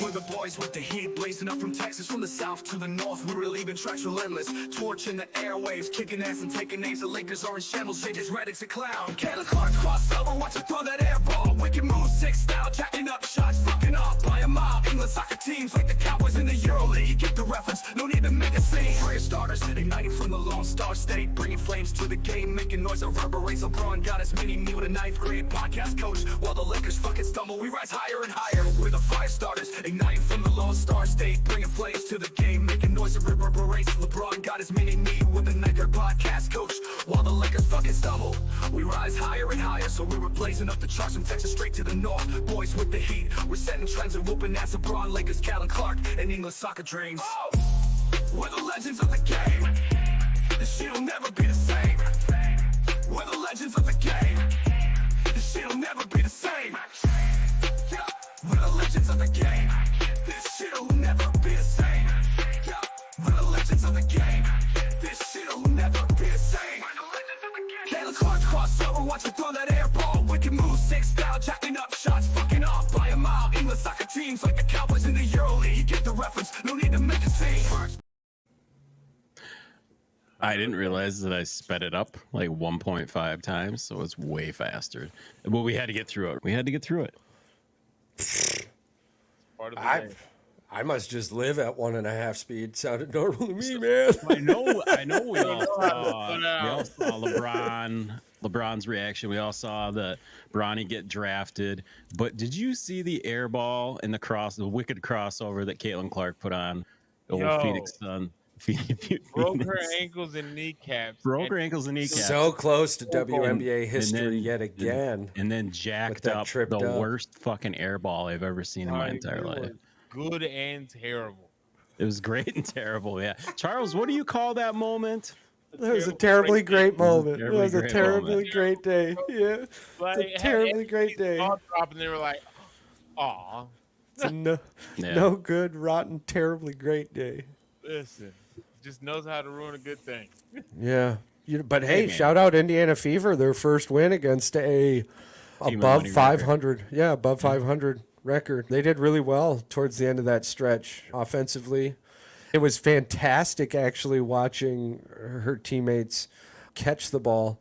We're the boys with the heat, blazing up from Texas, from the south to the north. We were leaving tracks relentless, torching the airwaves, kicking ass and taking names. The Lakers are in shambles, JJ's Reddick's a clown. Caitlin Clark crossover, watch her throw that air ball. Wicked move, six style, jacking up shots, fucking off by a mile. England soccer teams like the Cowboys in the EuroLeague. Get the reference, no need to make a scene. Fire starters, igniting from the Lone Star State, bringing flames to the game, making noise that reverberates. LeBron got his mini me with a ninth grade podcast coach. While the Lakers fucking stumble, we rise higher and higher. We're the fire starters, igniting from the Lone Star State, bringing flames to the game, making noise that reverberates. LeBron got his mini me with a ninth grade podcast coach. While the Lakers fucking stumble, we rise higher and higher. So we were blazing up the charts from Texas straight to the north. Boys with the heat, we're setting trends and whooping ass. LeBron, Lakers, Caitlin Clark, and England soccer dreams. Oh, we're the legends of the game. This shit'll never be the same. We're the legends of the game. This shit'll never be the same. Yeah, we're the legends of the game. This shit'll never be the same. Yeah, we're the legends of the game. This shit'll never be the same. Caitlin Clark crossover, watch her throw that air ball. Wicked move, six style, jacking up shots, fucking off by a mile. England soccer teams like the Cowboys in the EuroLeague. Get the reference, no need to make a scene. I didn't realize that I sped it up like 1.5 times, so it's way faster. But we had to get through it. We had to get through it. Part of the I must just live at 1.5 speed. Sounded normal to me, man. I know. We all saw LeBron's reaction. We all saw the Bronny get drafted. But did you see the air ball and the wicked crossover that Caitlin Clark put on old Phoenix Sun? Broke her ankles and kneecaps. So close to WNBA history yet again. And then jacked up the worst fucking air ball I've ever seen in my entire life. Good and terrible. It was great and terrible, yeah. Charles, what do you call that moment? It was a terribly great moment. It was a terribly great day. Yeah, it's a terribly great day. And they were like, "Aw." It's no good, rotten, terribly great day. Listen, just knows how to ruin a good thing. Yeah, but hey, shout out Indiana Fever, their first win against a above 500. Yeah, above 500 record. They did really well towards the end of that stretch offensively. It was fantastic actually watching her teammates catch the ball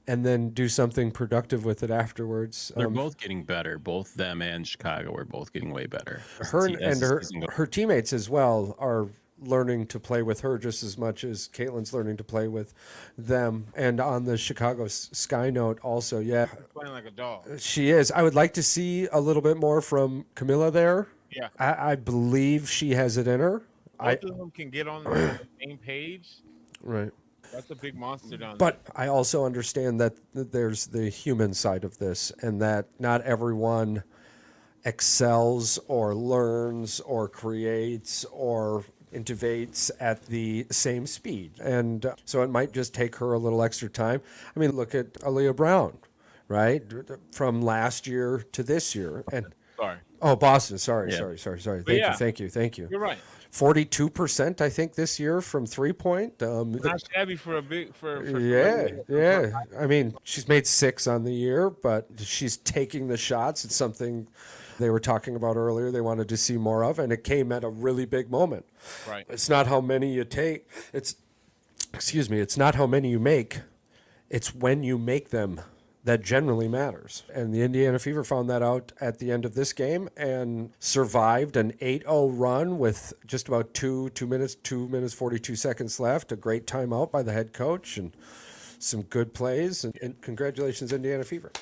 and then do something productive with it afterwards. They're both getting better. Both them and Chicago are both getting way better. Her teammates as well are learning to play with her just as much as Caitlin's learning to play with them. And on the Chicago Sky note also, yeah. Playing like a dog. She is. I would like to see a little bit more from Camilla there. Yeah. I believe she has it in her. Both of them can get on the same page. Right. That's a big monster down there. But I also understand that there's the human side of this and that not everyone excels or learns or creates or innovates at the same speed. And so it might just take her a little extra time. I mean, look at Aaliyah Brown, right? From last year to this year. And Boston. Sorry. Thank you. You're right. 42%, I think, this year from 3-point. Not shabby for a big yeah. I mean, she's made 6 on the year, but she's taking the shots. It's something they were talking about earlier. They wanted to see more of, and it came at a really big moment. Right. It's not how many you take. It's not how many you make. It's when you make them that generally matters. And the Indiana Fever found that out at the end of this game and survived an 8-0 run with just about 2 minutes 42 seconds left. A great timeout by the head coach and some good plays. And congratulations, Indiana Fever.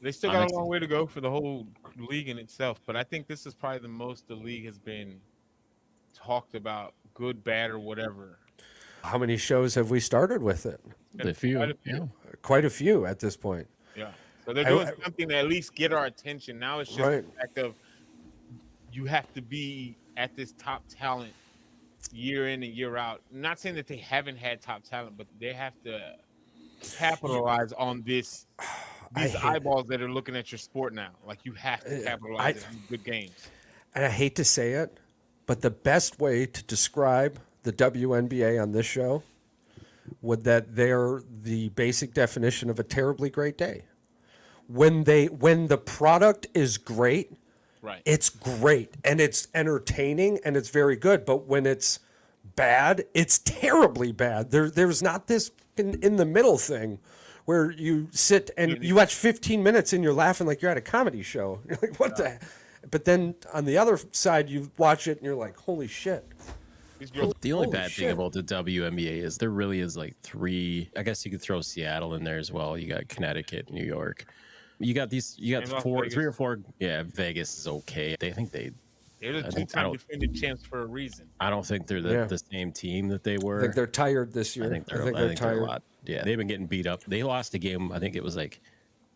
They still got a long way to go for the whole league in itself, but I think this is probably the most the league has been talked about, good, bad, or whatever. How many shows have we started with it? Quite a few at this point. Yeah. So they're doing something to at least get our attention. Now it's just the fact of you have to be at this top talent year in and year out. I'm not saying that they haven't had top talent, but they have to capitalize on these eyeballs that are looking at your sport now. Like you have to capitalize on good games. And I hate to say it, but the best way to describe the WNBA on this show would that they're the basic definition of a terribly great day. when the product is great, Right. it's great and it's entertaining and it's very good. But when it's bad, it's terribly bad. There's not this in the middle thing where you sit and you watch 15 minutes and you're laughing like you're at a comedy show. You're like, what the? But then on the other side, you watch it and you're like, holy shit. The only bad thing about the WNBA is there really is like three. I guess you could throw Seattle in there as well. You got Connecticut, New York. You got three or four. Yeah, Vegas is okay. They're the two-time defending champs for a reason. I don't think they're the same team that they were. I think they're tired this year. I think they're tired. A lot. Yeah, they've been getting beat up. They lost a game. I think it was like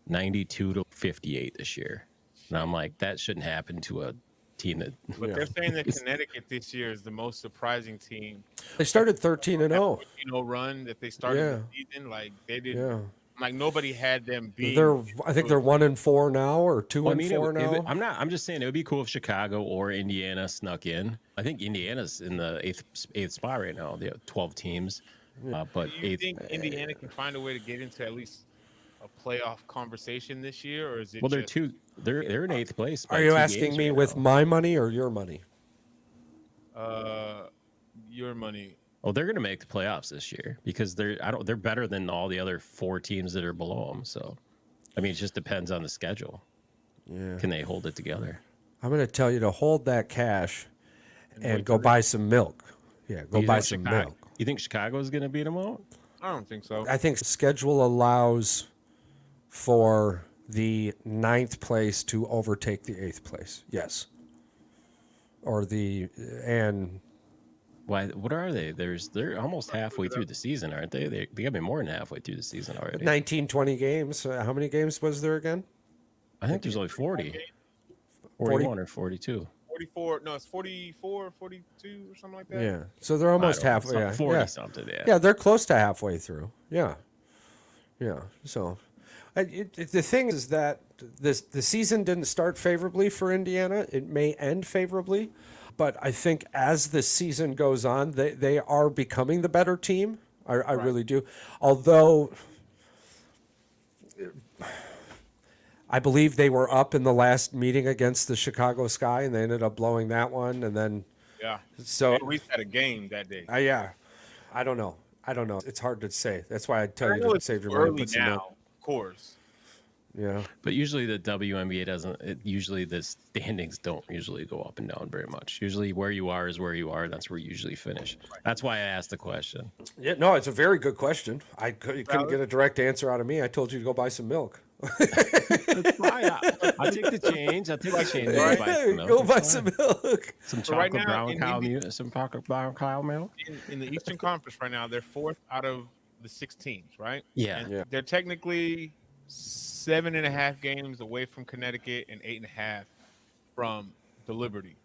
92-58 this year. And I'm like, that shouldn't happen to a team that. But they're saying that Connecticut this year is the most surprising team. They started 13-0. Run that they started the season, like they did. Yeah. Like nobody had them beat. I think they're 1-4 now or 2-4 now. I'm just saying it would be cool if Chicago or Indiana snuck in. I think Indiana's in the eighth spot right now. They have 12 teams. But do you think Indiana can find a way to get into at least a playoff conversation this year, or is it? Well, they're in eighth place. Are you asking me with my money or your money? Your money. Oh, they're going to make the playoffs this year because they're better than all the other four teams that are below them. So, I mean, it just depends on the schedule. Yeah. Can they hold it together? I'm going to tell you to hold that cash and go buy some milk. Yeah, go buy some milk. You think Chicago's going to beat them out? I don't think so. I think the schedule allows for the 9th place to overtake the 8th place. Yes. Why? What are they? They're almost halfway through the season, aren't they? They got to be more than halfway through the season already. 19, 20 games. How many games was there again? I think there's only 40. 41 or 42. 44. No, it's 44, 42 or something like that. Yeah. So they're almost halfway. Yeah. 40 something. Yeah. Yeah, they're close to halfway through. Yeah. Yeah. So the thing is that the season didn't start favorably for Indiana. It may end favorably. But I think as the season goes on, they are becoming the better team. I really do. Although I believe they were up in the last meeting against the Chicago Sky, and they ended up blowing that one. And then so at least had a game that day. I don't know. It's hard to say. That's why I tell you to save your money. Now, of course. Yeah. But usually the WNBA doesn't. Usually the standings don't usually go up and down very much. Usually where you are is where you are. That's where you usually finish. That's why I asked the question. Yeah, no, it's a very good question. You couldn't get a direct answer out of me. I told you to go buy some milk. That's fine. I'll take the change. Go buy some milk. Some chocolate brown cow milk. Some chocolate brown cow milk. In the Eastern Conference right now, they're 4th out of the 6 teams, right? Yeah. And they're technically 7.5 games away from Connecticut and 8.5 from the Liberty.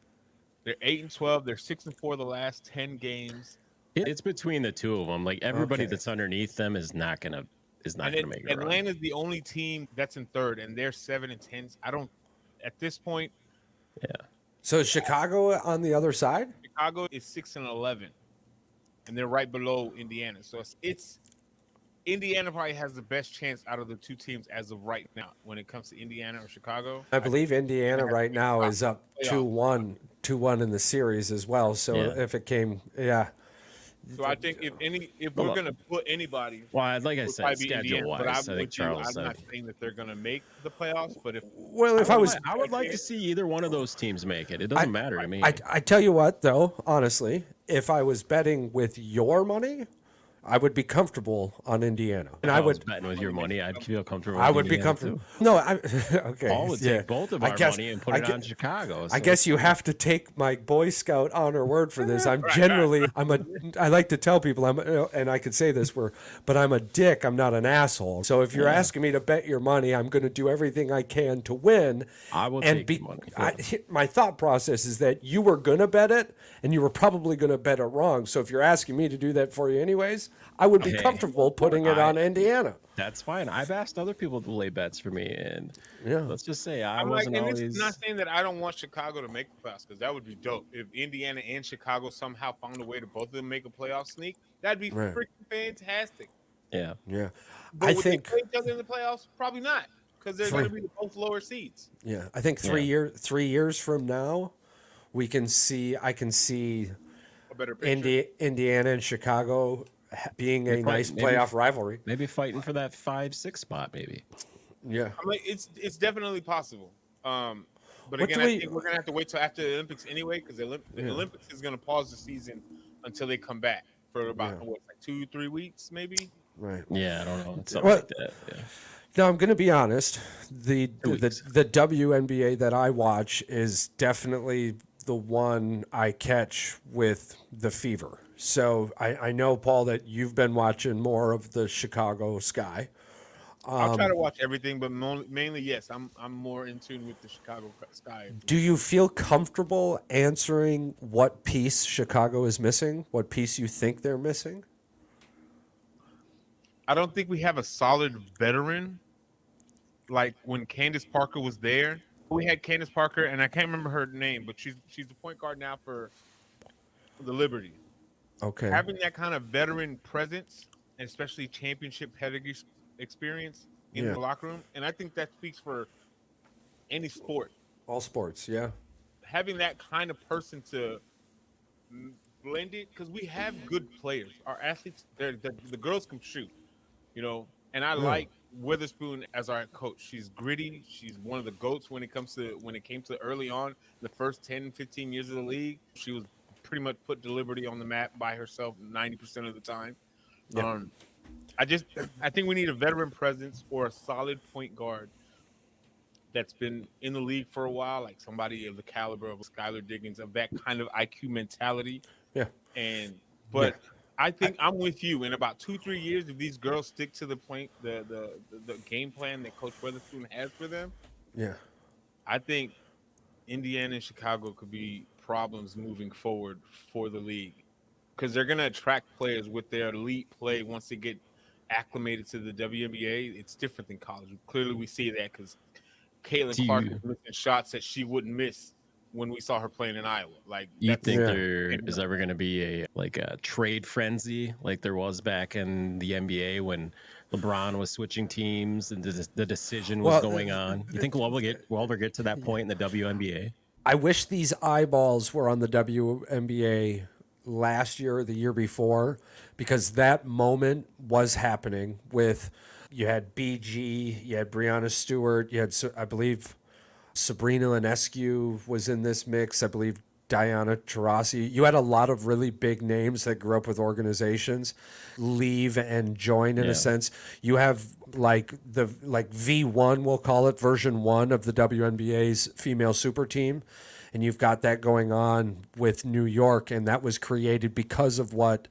They're 8-12. They're 6-4 the last 10 games. It's between the two of them. Like everybody that's underneath them is not gonna make it. Atlanta's the only team that's in 3rd, and they're 7-10. I don't at this point. Yeah. So is Chicago on the other side? Chicago is 6-11, and they're right below Indiana. So it's Indiana probably has the best chance out of the two teams as of right now when it comes to Indiana or Chicago. I believe Indiana right now is up 2-1 in the series as well. So if it came, So I think if we're gonna put anybody, like I said, schedule wise, I think Charles I'm not saying that they're gonna make the playoffs, but I would like to see either one of those teams make it. It doesn't matter to me. I tell you what, though, honestly, if I was betting with your money, I would be comfortable on Indiana, and I would betting with your money. I'd feel comfortable. I would be comfortable. Too. No, okay. Paul would take both of our money and put it on Chicago. So. I guess you have to take my Boy Scout honor word for this. I like to tell people and I could say this but I'm a dick. I'm not an asshole. So if you're asking me to bet your money, I'm going to do everything I can to win. I will take money. My thought process is that you were going to bet it, and you were probably going to bet it wrong. So if you're asking me to do that for you anyways, I would be comfortable putting it on Indiana. That's fine. I've asked other people to lay bets for me, and let's just say I wasn't always. It's not saying that I don't want Chicago to make the playoffs, because that would be dope. If Indiana and Chicago somehow found a way to both of them make a playoff sneak, that'd be freaking fantastic. Yeah. Yeah. But would they play each other in the playoffs? Probably not, because they're going to be both lower seeds. Yeah, I think 3 years from now, I can see A better picture. Indiana and Chicago being a nice playoff rivalry. Maybe fighting for that 5-6 spot, maybe. Yeah, I mean, it's definitely possible. But again, I think we're gonna have to wait till after the Olympics anyway, because the Olympics is gonna pause the season until they come back for about like 2-3 weeks, maybe. right. Yeah, I don't know. Something like that. Yeah. Now I'm going to be honest. The WNBA that I watch is definitely the one I catch with the fever. So I know, Paul, that you've been watching more of the Chicago Sky. I'll try to watch everything, but mainly, yes, I'm more in tune with the Chicago Sky. Do you feel comfortable answering what piece Chicago is missing? What piece you think they're missing? I don't think we have a solid veteran. Like when Candace Parker was there, we had Candace Parker, and I can't remember her name, but she's the point guard now for the Liberty. Okay. Having that kind of veteran presence, and especially championship pedigree experience in the locker room, and I think that speaks for any sport. All sports, yeah. Having that kind of person to blend it, because we have good players. Our athletes, the girls can shoot, and I like Witherspoon as our coach. She's gritty. She's one of the GOATs when it came to early on, the first 10, 15 years of the league. She was pretty much put the Liberty on the map by herself 90% of the time. Yeah. I think we need a veteran presence or a solid point guard that's been in the league for a while, like somebody of the caliber of Skylar Diggins, of that kind of IQ mentality. Yeah. But I think I'm with you. In about 2-3 years, if these girls stick to the game plan that Coach Witherspoon has for them, I think Indiana and Chicago could be problems moving forward for the league, because they're going to attract players with their elite play once they get acclimated to the WNBA. It's different than college. Clearly, we see that because Caitlin Clark is missing shots that she wouldn't miss when we saw her playing in Iowa. Like, you think there is ever going to be a trade frenzy like there was back in the NBA when LeBron was switching teams and the decision was going on? You think we'll ever get to that point in the WNBA? I wish these eyeballs were on the WNBA last year or the year before, because that moment was happening with, you had BG, you had Breanna Stewart, you had, I believe, Sabrina Ionescu was in this mix. I believe Diana Taurasi. You had a lot of really big names that grew up with organizations leave and join in a sense. You have like V1, we'll call it, version 1 of the WNBA's female super team. And you've got that going on with New York, and that was created because of what,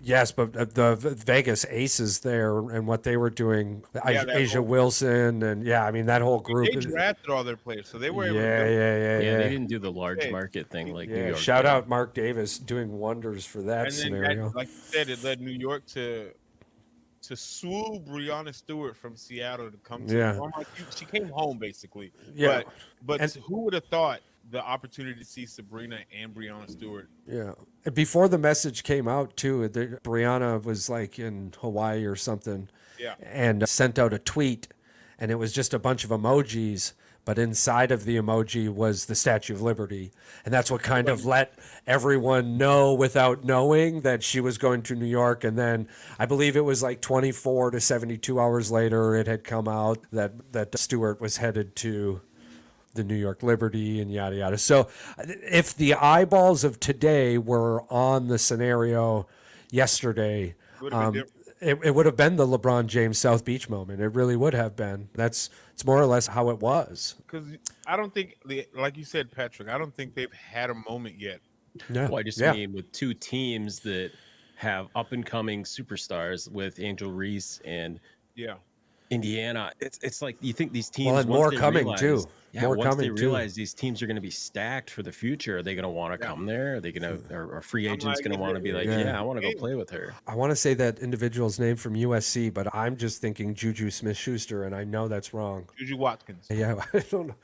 but the Vegas Aces there and what they were doing, Asia Wilson, and I mean, that whole group. They drafted all their players, so they were able to they didn't do the large market thing like New York. Shout out Mark Davis doing wonders for that scenario. Like you said, it led New York to swoop Breanna Stewart from Seattle to come to. She came home basically. Yeah, but who would have thought the opportunity to see Sabrina and Breanna Stewart? Yeah. And before the message came out too, Breanna was like in Hawaii or something. Yeah. And sent out a tweet, and it was just a bunch of emojis, but inside of the emoji was the Statue of Liberty. And that's what kind of let everyone know without knowing that she was going to New York. And then I believe it was like 24 to 72 hours later, it had come out that Stewart was headed to the New York Liberty and yada yada. So if the eyeballs of today were on the scenario yesterday, it would have been the LeBron James South Beach moment. It really would have been. It's more or less how it was. Because I don't think, like you said, Patrick, I don't think they've had a moment yet. No. Well, I just mean with two teams that have up and coming superstars with Angel Reese and Indiana. It's like, you think these teams, and more coming too. Once they realize these teams are going to be stacked for the future, are they going to want to come there? Are they going to, or free agents going to want to be like, I want to go play with her? I want to say that individual's name from USC, but I'm just thinking Juju Smith-Schuster, and I know that's wrong. Juju Watkins. Yeah, I don't know.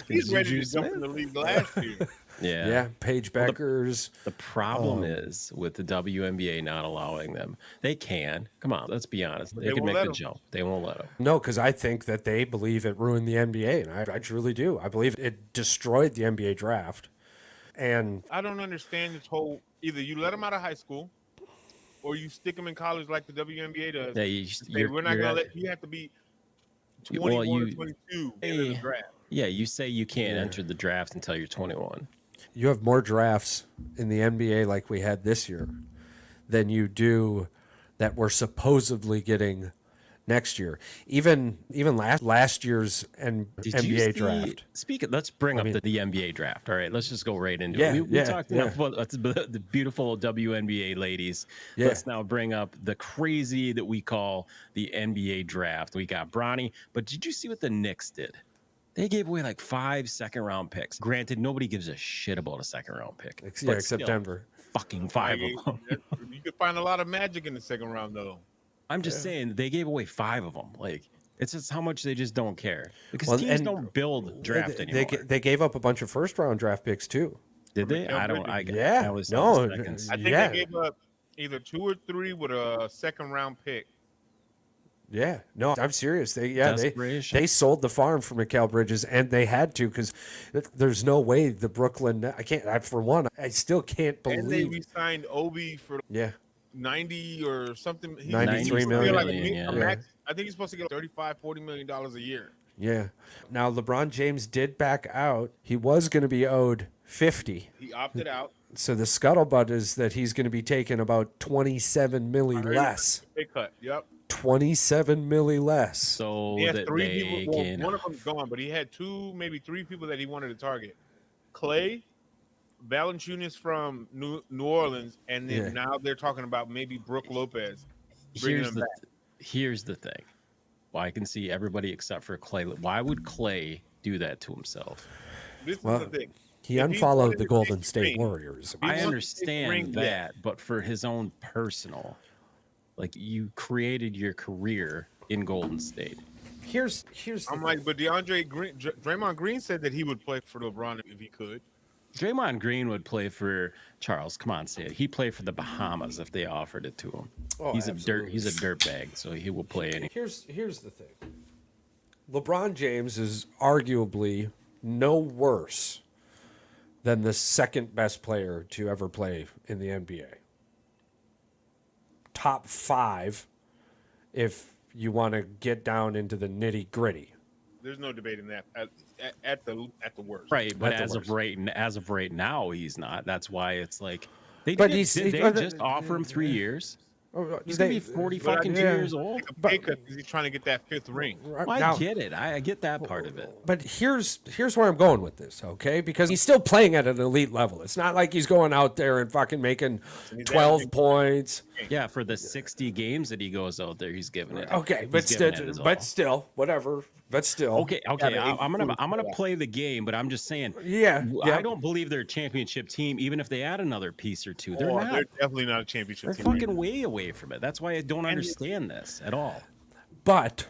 He's ready to jump in the league last year. Yeah, Paige Beckers. The problem is with the WNBA not allowing them. They can. Come on, let's be honest. They can make the jump. They won't let them. No, because I think that they believe it ruined the NBA, and I truly do. I believe it destroyed the NBA draft. And I don't understand this whole, either you let them out of high school or you stick them in college like the WNBA does. Yeah, we're not going to let you, have to be 21 or 22 in the draft. Yeah, you say you can't enter the draft until you're 21. You have more drafts in the NBA like we had this year than you do that we're supposedly getting next year. Even last year's NBA draft. Let's bring up the NBA draft. All right, let's just go right into it. We talked enough about the beautiful WNBA ladies. Yeah. Let's now bring up the crazy that we call the NBA draft. We got Bronny, but did you see what the Knicks did? They gave away like 5 second-round picks. Granted, nobody gives a shit about a second-round pick. Except Denver. Fucking 5 of them. You could find a lot of magic in the second round, though. I'm just saying they gave away 5 of them. Like, it's just how much they just don't care. Because teams don't build draft anymore. They gave up a bunch of first-round draft picks too. Did they? I think they gave up either 2 or 3 with a second-round pick. Yeah, no, I'm serious. They sold the farm for Mikal Bridges, and they had to, because there's no way the Brooklyn. I still can't believe. And they re-signed Obi for 90 or something. $93 million. I think he's supposed to get $35-40 million a year. Yeah. Now LeBron James did back out. He was going to be owed 50. He opted out. So the scuttlebutt is that he's going to be taking about 27 milli less. Big cut. Yep. 27 milli less. So he has that 3 people. Well, one of them's gone, but he had 2, maybe 3 people that he wanted to target. Clay, Valanciunas from New Orleans, and then now they're talking about maybe Brooke Lopez. Here's the thing. Well, I can see everybody except for Clay. Why would Clay do that to himself? This is the thing. He unfollowed the Golden State Warriors. I understand that, but for his own personal, like, you created your career in Golden State. Here's I'm like, but Draymond Green said that he would play for LeBron if he could. Draymond Green would play for Charles. Come on, say it. He'd play for the Bahamas if they offered it to him. Oh, he's a dirtbag, so he will play any. Here's the thing. LeBron James is arguably no worse than the second best player to ever play in the NBA. Top 5 if you want to get down into the nitty-gritty. The's no debate in that at the worst. Right, but as of right now, he's not. That's why it's like they just offer him 3 years. He's gonna be 40 fucking 2 years old. Because he's trying to get that 5th ring. Well, I get it. I get that part of it. But here's where I'm going with this, okay? Because he's still playing at an elite level. It's not like he's going out there and fucking making 12 points. Yeah, for the 60 games that he goes out there, he's giving it. Okay, but still, whatever. But still. Okay. I'm gonna play the game, but I'm just saying. Yeah. I don't believe they're a championship team, even if they add another piece or two. They're not. They're definitely not a championship team. They're fucking way away from it. That's why I don't understand this at all. But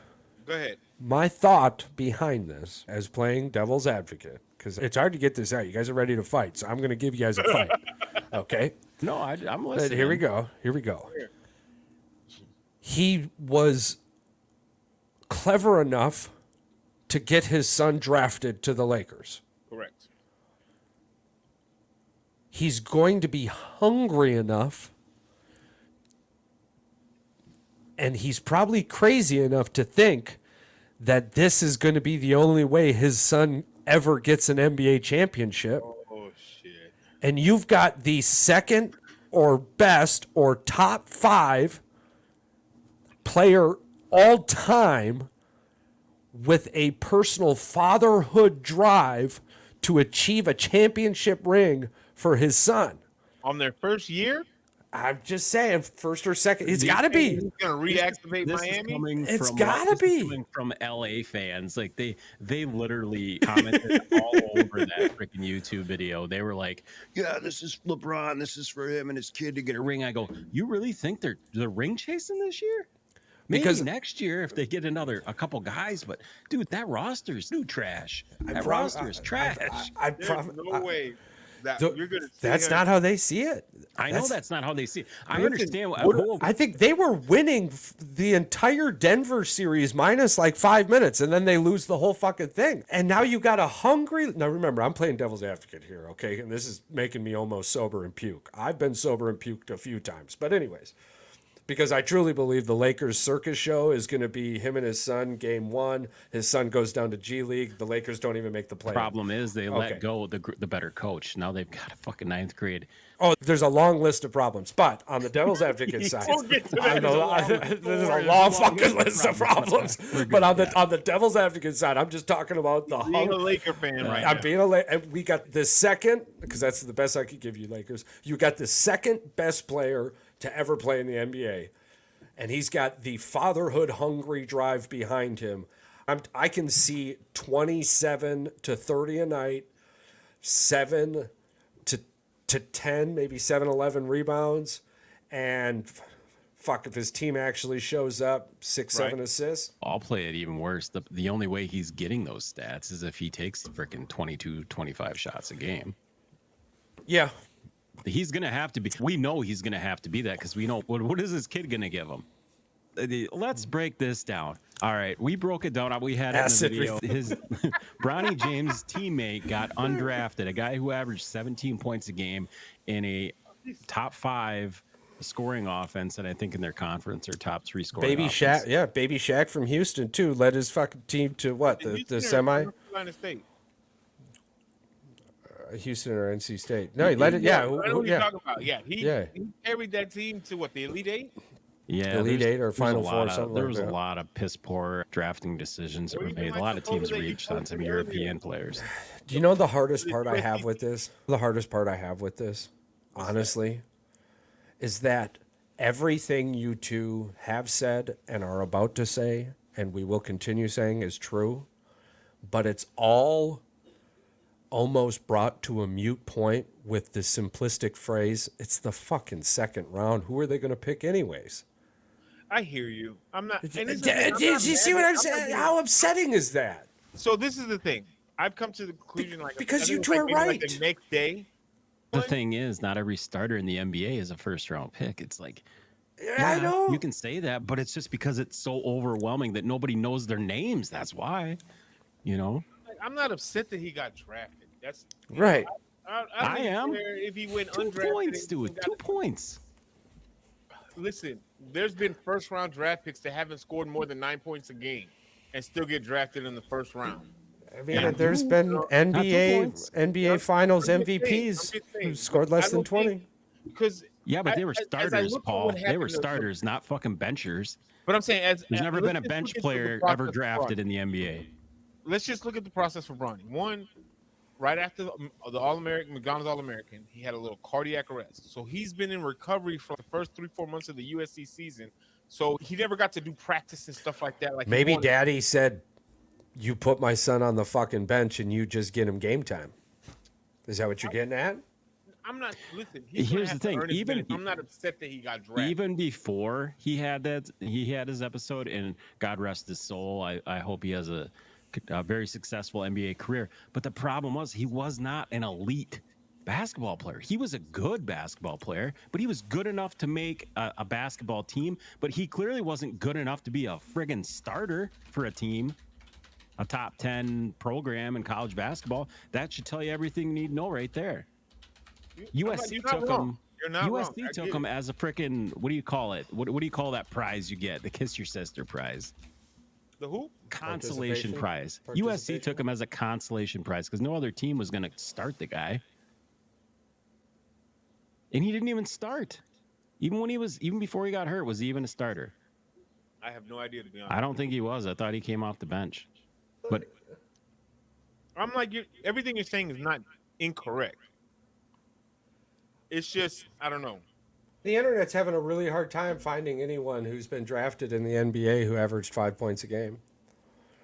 go ahead. My thought behind this, as playing devil's advocate, because it's hard to get this out. You guys are ready to fight, so I'm going to give you guys a fight. Okay? No, I'm listening. Here we go. He was clever enough to get his son drafted to the Lakers. Correct. He's going to be hungry enough, and he's probably crazy enough to think that this is going to be the only way his son ever gets an NBA championship. Oh, shit. And you've got the second or best or top 5 player all time with a personal fatherhood drive to achieve a championship ring for his son. On their first year? I'm just saying, first or second. It's got to be. He's going to reactivate Miami? It's got to be. Coming from LA fans. Like, they literally commented all over that freaking YouTube video. They were like, yeah, this is LeBron. This is for him and his kid to get a ring. I go, you really think they're ring chasing this year? Maybe because next year if they get a couple guys, but dude, that roster's new trash. That roster is trash. There's no way. that you're going to. That's not how they see it. I know that's not how they see it. I understand. I think they were winning the entire Denver series minus like 5 minutes, and then they lose the whole fucking thing. And now you got a hungry. Now remember, I'm playing devil's advocate here, okay? And this is making me almost sober and puke. I've been sober and puked a few times, but anyways. Because I truly believe the Lakers circus show is going to be him and his son, game one. His son goes down to G League. The Lakers don't even make the play. Problem is they let go the better coach. Now they've got a fucking ninth grade. Oh, there's a long list of problems. But on the devil's advocate side, I know there's a long fucking list of problems. But on the devil's advocate side, I'm just talking about being a Laker fan right now. I'm being a Laker. We got the second, because that's the best I could give you, Lakers. You got the second best player to ever play in the NBA. And he's got the fatherhood hungry drive behind him. I can see 27 to 30 a night, 7 to 10, maybe 7, 11 rebounds. And fuck, if his team actually shows up, 6, 7 assists. I'll play it even worse. The only way he's getting those stats is if he takes freaking 22, 25 shots a game. Yeah. He's going to have to be. We know he's going to have to be that because we know what is this kid going to give him? Let's break this down. All right, we broke it down. We had it in the video. His Bronny James teammate got undrafted, a guy who averaged 17 points a game in a top 5 scoring offense, and I think in their conference or top 3 scoring. Baby offense. Shaq, Baby Shaq from Houston too led his fucking team to what the semi. State. Houston or NC State? No, he led it. Yeah, I know what you're talking about. Yeah, he carried that team to what, the Elite Eight? Yeah, Elite Eight or Final Four. Something there like was that. a lot of piss poor drafting decisions that were made. A lot of teams reached on some European players. Do you know the hardest part I have with this? The hardest part I have with this, honestly, is that everything you two have said and are about to say, and we will continue saying, is true, but it's all almost brought to a mute point with the simplistic phrase, it's the fucking second round. Who are they going to pick anyways? I hear you. I'm not. Do you see what I'm saying? How upsetting is that? So this is the thing. I've come to the conclusion because you two are right. The next day. The thing is, not every starter in the NBA is a first-round pick. It's like, I know you can say that, but it's just because it's so overwhelming that nobody knows their names. That's why, you know. I'm not upset that he got drafted. That's right. I am. If he went 2 undrafted, points, dude. 2 points. Listen, there's been first-round draft picks that haven't scored more than 9 points a game and still get drafted in the first round. I mean, there's been NBA Finals MVPs who scored less than 20. Because but they were starters, Paul. They were starters, not fucking benchers. But I'm saying, there's never been a bench player ever drafted in the NBA. Let's just look at the process for Bronny. One, right after the All-American, McDonald's All-American, he had a little cardiac arrest. So he's been in recovery for the first 3-4 months of the USC season. So he never got to do practice and stuff like that. Like maybe Daddy said, "You put my son on the fucking bench and you just get him game time." Is that what you're getting at? I'm not. Listen, here's the thing. I'm not upset that he got drafted. Even before he had his episode, and God rest his soul. I hope he has a very successful NBA career. But the problem was he was not an elite basketball player. He was a good basketball player, but he was good enough to make a basketball team. But he clearly wasn't good enough to be a friggin' starter for a team, a top 10 program in college basketball. That should tell you everything you need to know right there. USC took him. USC took him as a frickin', what do you call it? What do you call that prize you get? The Kiss Your Sister prize. The who? Consolation prize. USC took him as a consolation prize because no other team was going to start the guy. And he didn't even start. Even before he got hurt, was he even a starter? I have no idea, to be honest. I don't think he was. I thought he came off the bench. But I'm like, everything you're saying is not incorrect. It's just, I don't know. The internet's having a really hard time finding anyone who's been drafted in the NBA who averaged 5 points a game.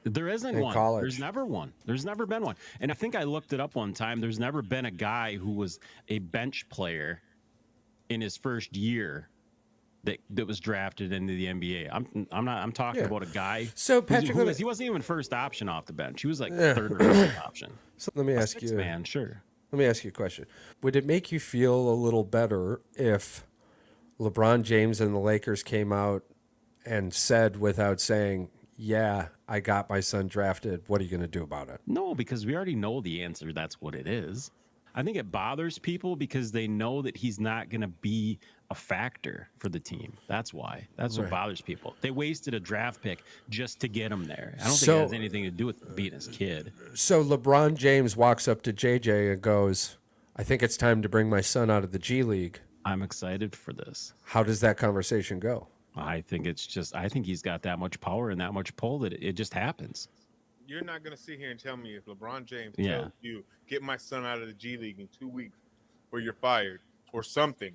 There isn't one. College. There's never one. There's never been one. And I think I looked it up one time. There's never been a guy who was a bench player in his first year that was drafted into the NBA. I'm talking about a guy. So Patrick, he wasn't even first option off the bench. He was like third or fourth option. So let me ask you, man. Sure. Let me ask you a question. Would it make you feel a little better if LeBron James and the Lakers came out and said without saying, yeah, I got my son drafted. What are you going to do about it? No, because we already know the answer. That's what it is. I think it bothers people because they know that he's not going to be a factor for the team. That's why. That's what bothers people. They wasted a draft pick just to get him there. I don't think it has anything to do with being his kid. So LeBron James walks up to JJ and goes, I think it's time to bring my son out of the G League. I'm excited for this. How does that conversation go? I think he's got that much power and that much pull that it just happens. You're not going to sit here and tell me if LeBron James tells you, get my son out of the G League in 2 weeks or you're fired or something,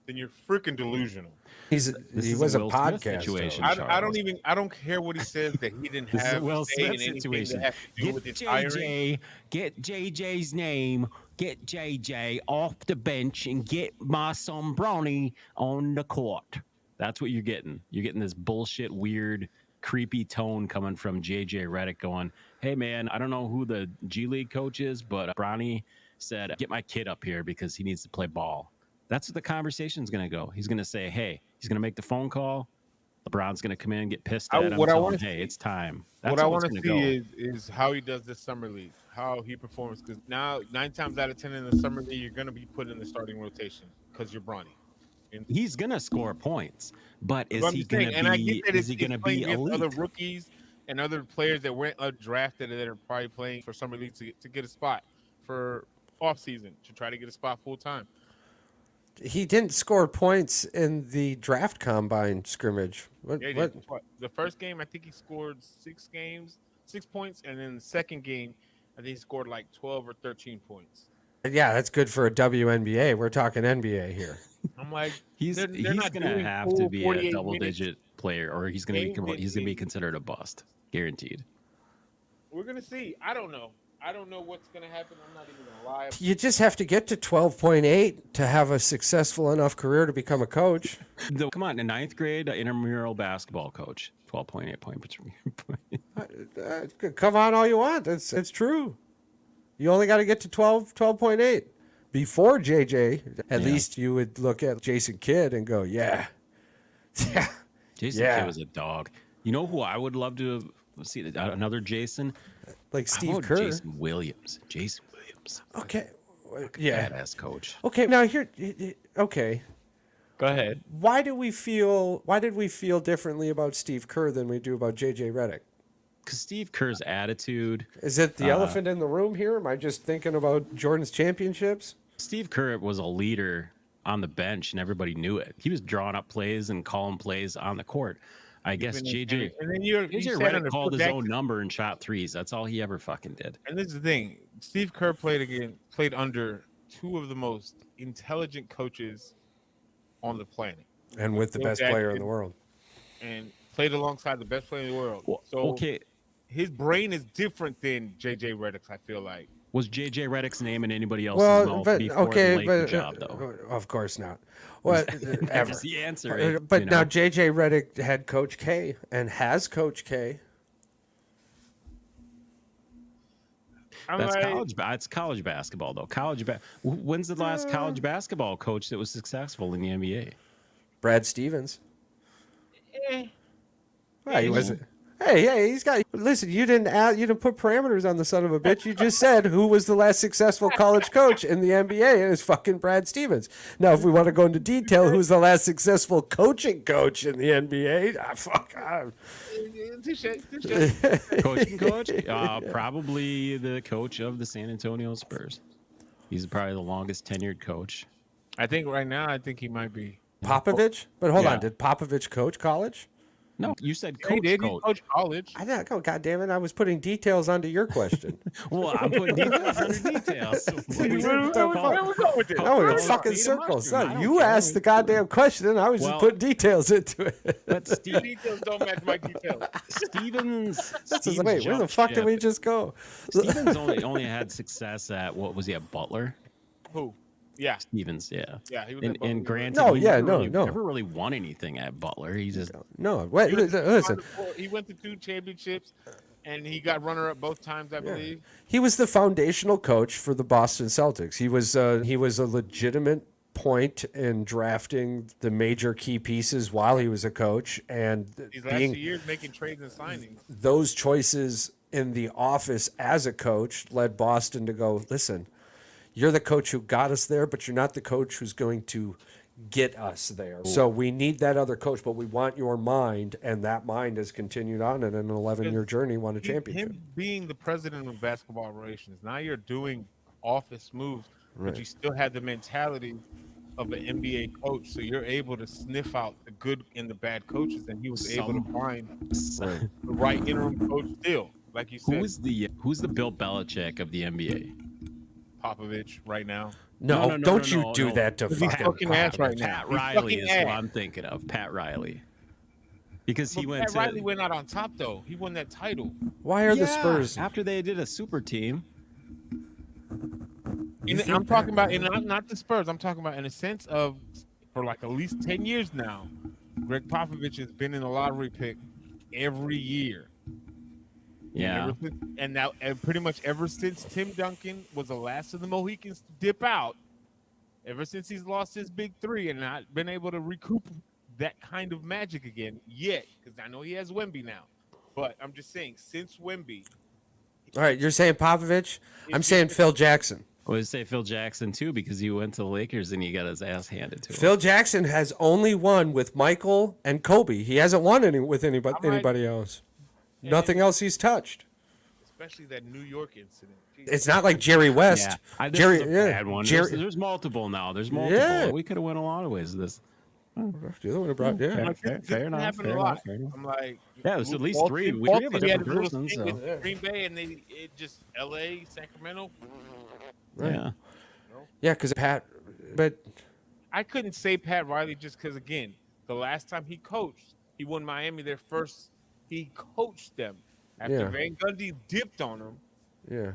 then you're freaking delusional. He was a podcast situation. I don't care what he says that he didn't have Will say in Smith anything situation. that has to do with his hiring. Get JJ's name, get JJ off the bench and get my son Bronny on the court. That's what you're getting. You're getting this bullshit, weird, creepy tone coming from JJ Redick going, hey, man, I don't know who the G League coach is, but Bronny said, get my kid up here because he needs to play ball. That's what the conversation's going to go. He's going to say, hey, he's going to make the phone call. LeBron's going to come in and get pissed at him. Hey, it's time. That's what I want to see is how he does this summer league, how he performs. Because now, 9 times out of 10 in the summer league, you're going to be put in the starting rotation because you're Bronny. And he's going to score points, but is he going to be elite? Other rookies and other players that weren't drafted that are probably playing for summer league to get a spot for off season to try to get a spot full time. He didn't score points in the draft combine scrimmage. What? The first game, I think he scored 6 points, and then the second game, I think he scored like 12 or 13 points. Yeah, that's good for a WNBA. We're talking NBA here. I'm like, he's going to have to be a double-digit player, or he's going to be considered a bust, guaranteed. We're going to see. I don't know what's going to happen. I'm not even going to lie. You just have to get to 12.8 to have a successful enough career to become a coach. Come on, in 9th grade, intramural basketball coach, 12.8 point. Come on all you want. It's true. You only got to get to 12.8. Before JJ, at least you would look at Jason Kidd and go, yeah. Jason Kidd was a dog. You know who I would love to see? Another Jason? Like Steve Kerr. Jason Williams. Okay. Yeah. Badass coach. Okay, now here. Okay. Go ahead. Why did we feel differently about Steve Kerr than we do about JJ Redick? Because Steve Kerr's attitude. Is it the elephant in the room here? Am I just thinking about Jordan's championships? Steve Kerr was a leader on the bench, and everybody knew it. He was drawing up plays and calling plays on the court. I guess JJ Redick called his own number and shot threes. That's all he ever fucking did. And this is the thing. Steve Kerr played under 2 of the most intelligent coaches on the planet. And with the best player in the world. And played alongside the best player in the world. His brain is different than JJ Redick's, I feel like. Was JJ Redick's name in anybody else's mouth before the Laker job, though? Of course not. Well, ever. That's the answer. But now JJ Redick had Coach K and has Coach K. It's college basketball, though. When's the last college basketball coach that was successful in the NBA? Brad Stevens. Well, he wasn't. Hey, he's got. Listen, you didn't put parameters on the son of a bitch. You just said who was the last successful college coach in the NBA, and it's fucking Brad Stevens. Now, if we want to go into detail, who's the last successful coaching coach in the NBA? Coaching coach? Probably the coach of the San Antonio Spurs. He's probably the longest tenured coach. I think right now, he might be Popovich. But hold on, did Popovich coach college? No, you said coach. He coach college. I know. Oh, God damn it! I was putting details onto your question. Well, I'm putting details under details. No, we're fucking circles. Son, you asked the goddamn question, and I was just putting details into it. But details don't match my details. Stevens wait, where the fuck did we just go? Stevens only had success at what was he at Butler? Who? Yeah, Stevens. Yeah. He was and granted, never really won anything at Butler. He just Wait, listen. He went to 2 championships, And he got runner-up both times, I believe. He was the foundational coach for the Boston Celtics. He was a legitimate point in drafting the major key pieces while he was a coach, and These last 2 years making trades and signings. Those choices in the office as a coach led Boston to go, listen, you're the coach who got us there, but you're not the coach who's going to get us there. So we need that other coach, but we want your mind, and that mind has continued on in an 11-year journey, won a championship. Him being the president of basketball operations, now you're doing office moves, but you still have the mentality of an NBA coach, so you're able to sniff out the good and the bad coaches, and he was able to find the right interim coach still, like you said. Who's the Bill Belichick of the NBA? Popovich right now. No, don't you do that to fucking ass right now. Pat Riley is who I'm thinking of. Pat Riley. Because Pat Riley went out on top, though. He won that title. Why are the Spurs? After they did a super team. I'm talking about, not the Spurs. I'm talking about in a sense of, for like at least 10 years now, Greg Popovich has been in the lottery pick every year. Yeah. And now, pretty much ever since Tim Duncan was the last of the Mohicans to dip out, ever since he's lost his big three and not been able to recoup that kind of magic again yet, because I know he has Wemby now. But I'm just saying, since Wemby. All right, you're saying Popovich? I'm saying Phil Jackson. I would say Phil Jackson, too, because he went to the Lakers and he got his ass handed to him. Phil Jackson has only won with Michael and Kobe. He hasn't won with anybody else. Nothing else he's touched. Especially that New York incident. Jesus. It's not like Jerry West. Yeah. Bad one. There's multiple now. There's multiple. Yeah. We could have went a lot of ways with this. Fair enough. I'm like, there's at least three. We have a different person. So. Green Bay and it just L.A., Sacramento. Right. Yeah. Yeah, because but I couldn't say Pat Riley just because, again, the last time he coached, he won Miami their first. He coached them after Van Gundy dipped on him. Yeah.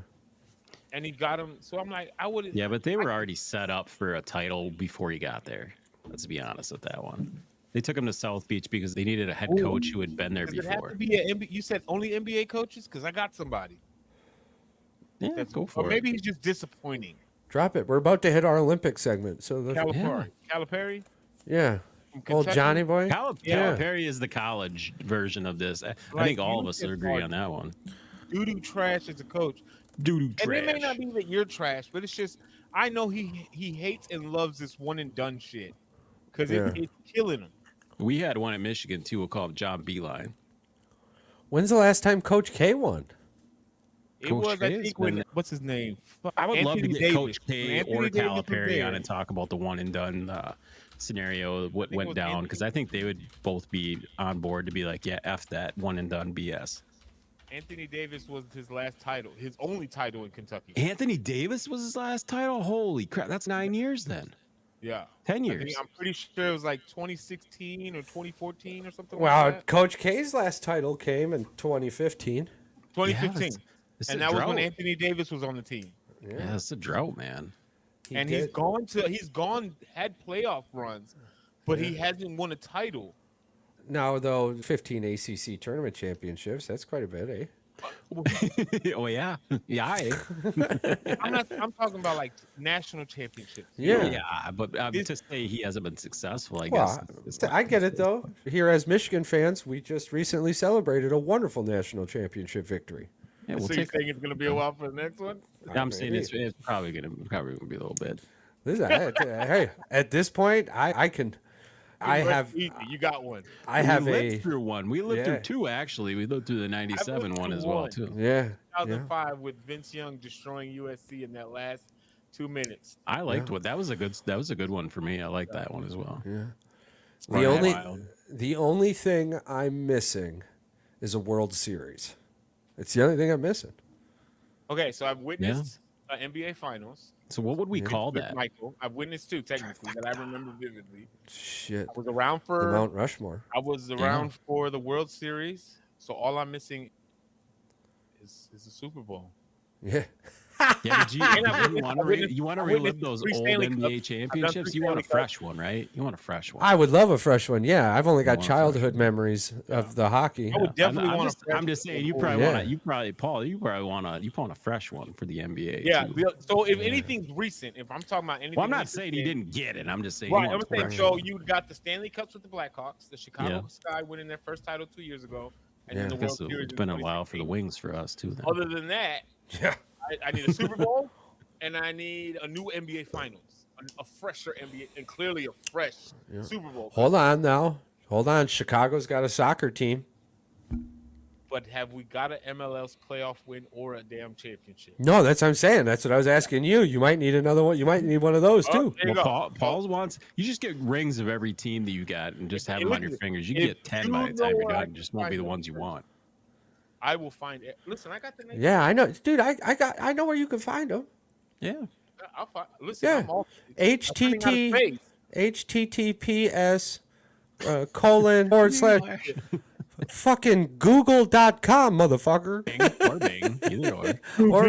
And he got him. So I'm like, I wouldn't. Yeah, but they were already set up for a title before he got there. Let's be honest with that one. They took him to South Beach because they needed a head coach who had been there before. It have to be you said only NBA coaches? Because I got somebody. Yeah, go for it. Or maybe he's just disappointing. Drop it. We're about to hit our Olympic segment. So Calipari? Yeah. Old Johnny boy? Calipari is the college version of this. I think all of us would agree on that one. Doo-doo trash as a coach. Doo-doo trash. And it may not be that you're trash, but it's just, I know he hates and loves this one and done shit. Because it's killing him. We had one at Michigan, too. We'll call him John Beeline. When's the last time Coach K won? Coach I think, what's his name? I would love to get Davis. Coach K or Calipari on and talk about the one and done scenario, what went down, because I think they would both be on board to be like, yeah, F that one and done BS. Anthony Davis was his last title, his only title in Kentucky. Anthony Davis was his last title? Holy crap, that's 9 years then. Yeah. 10 years. I'm pretty sure it was like 2016 or 2014 or something like that. Wow, Coach K's last title came in 2015. 2015. And that was when Anthony Davis was on the team. Yeah, it's a drought, man. He's had playoff runs, but he hasn't won a title. Now, though, 15 ACC tournament championships, that's quite a bit, eh? Oh, yeah. Yeah, I'm talking about like national championships. Yeah, but to say he hasn't been successful, I guess. I get it, though. Here as Michigan fans, we just recently celebrated a wonderful national championship victory. Yeah, so you're saying it's going to be a while for the next one? I'm saying it's probably going to be a little bit. Listen, hey, at this point, You got one. I have we lived through one. We lived through two, actually. We lived through the 97 one as well, too. Yeah. 2005 with Vince Young destroying USC in that last 2 minutes. I liked what that was a good one for me. I like that one as well. Yeah. The only thing I'm missing is a World Series. It's the only thing I'm missing. Okay, so I've witnessed NBA Finals. So what would we call that? Michael, I've witnessed two technically that I remember vividly. Shit. I was around for the Mount Rushmore. I was around for the World Series. So all I'm missing is the Super Bowl. Yeah. Yeah, but you want to relive those old NBA championships? You want a fresh one, right? You want a fresh one. I would love a fresh one. Yeah, I've only got want a childhood memories of the hockey. I would definitely want. I'm just saying, you probably want to. You probably want a fresh one for the NBA. Yeah. Too. So if anything's recent, if I'm talking about anything, well, I'm not saying he didn't get it. I'm just saying. Right. I'm saying. So you got the Stanley Cups with the Blackhawks, the Chicago Sky winning their first title 2 years ago, and then the World Series. It's been a while for the Wings for us too. Then. Other than that, I need a Super Bowl. And I need a new NBA Finals, a fresher NBA, and clearly a fresh Super Bowl. Hold on now. Hold on. Chicago's got a soccer team. But have we got an MLS playoff win or a damn championship? No, that's what I'm saying. That's what I was asking you. You might need another one. You might need one of those too. Well, Paul's wants. You just get rings of every team that you got and just have them on your fingers. You get 10 by the time you're done. It just won't be the ones you want. I will find it. Listen, I got the name. Yeah, I know, dude. I know where you can find them. Yeah. I'll find. Listen, I'm HTTPS / fucking google.com, motherfucker. Bing, either or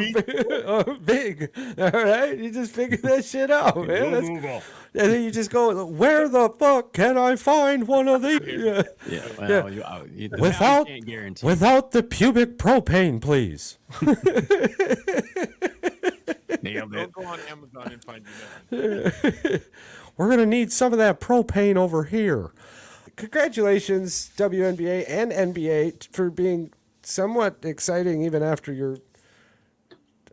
Bing. All right, you just figure that shit out, man. And then you just go, where the fuck can I find one of these? Without the pubic propane, please. Nailed it. Don't go on Amazon and find you. We're gonna need some of that propane over here. Congratulations, WNBA and NBA, for being somewhat exciting even after you're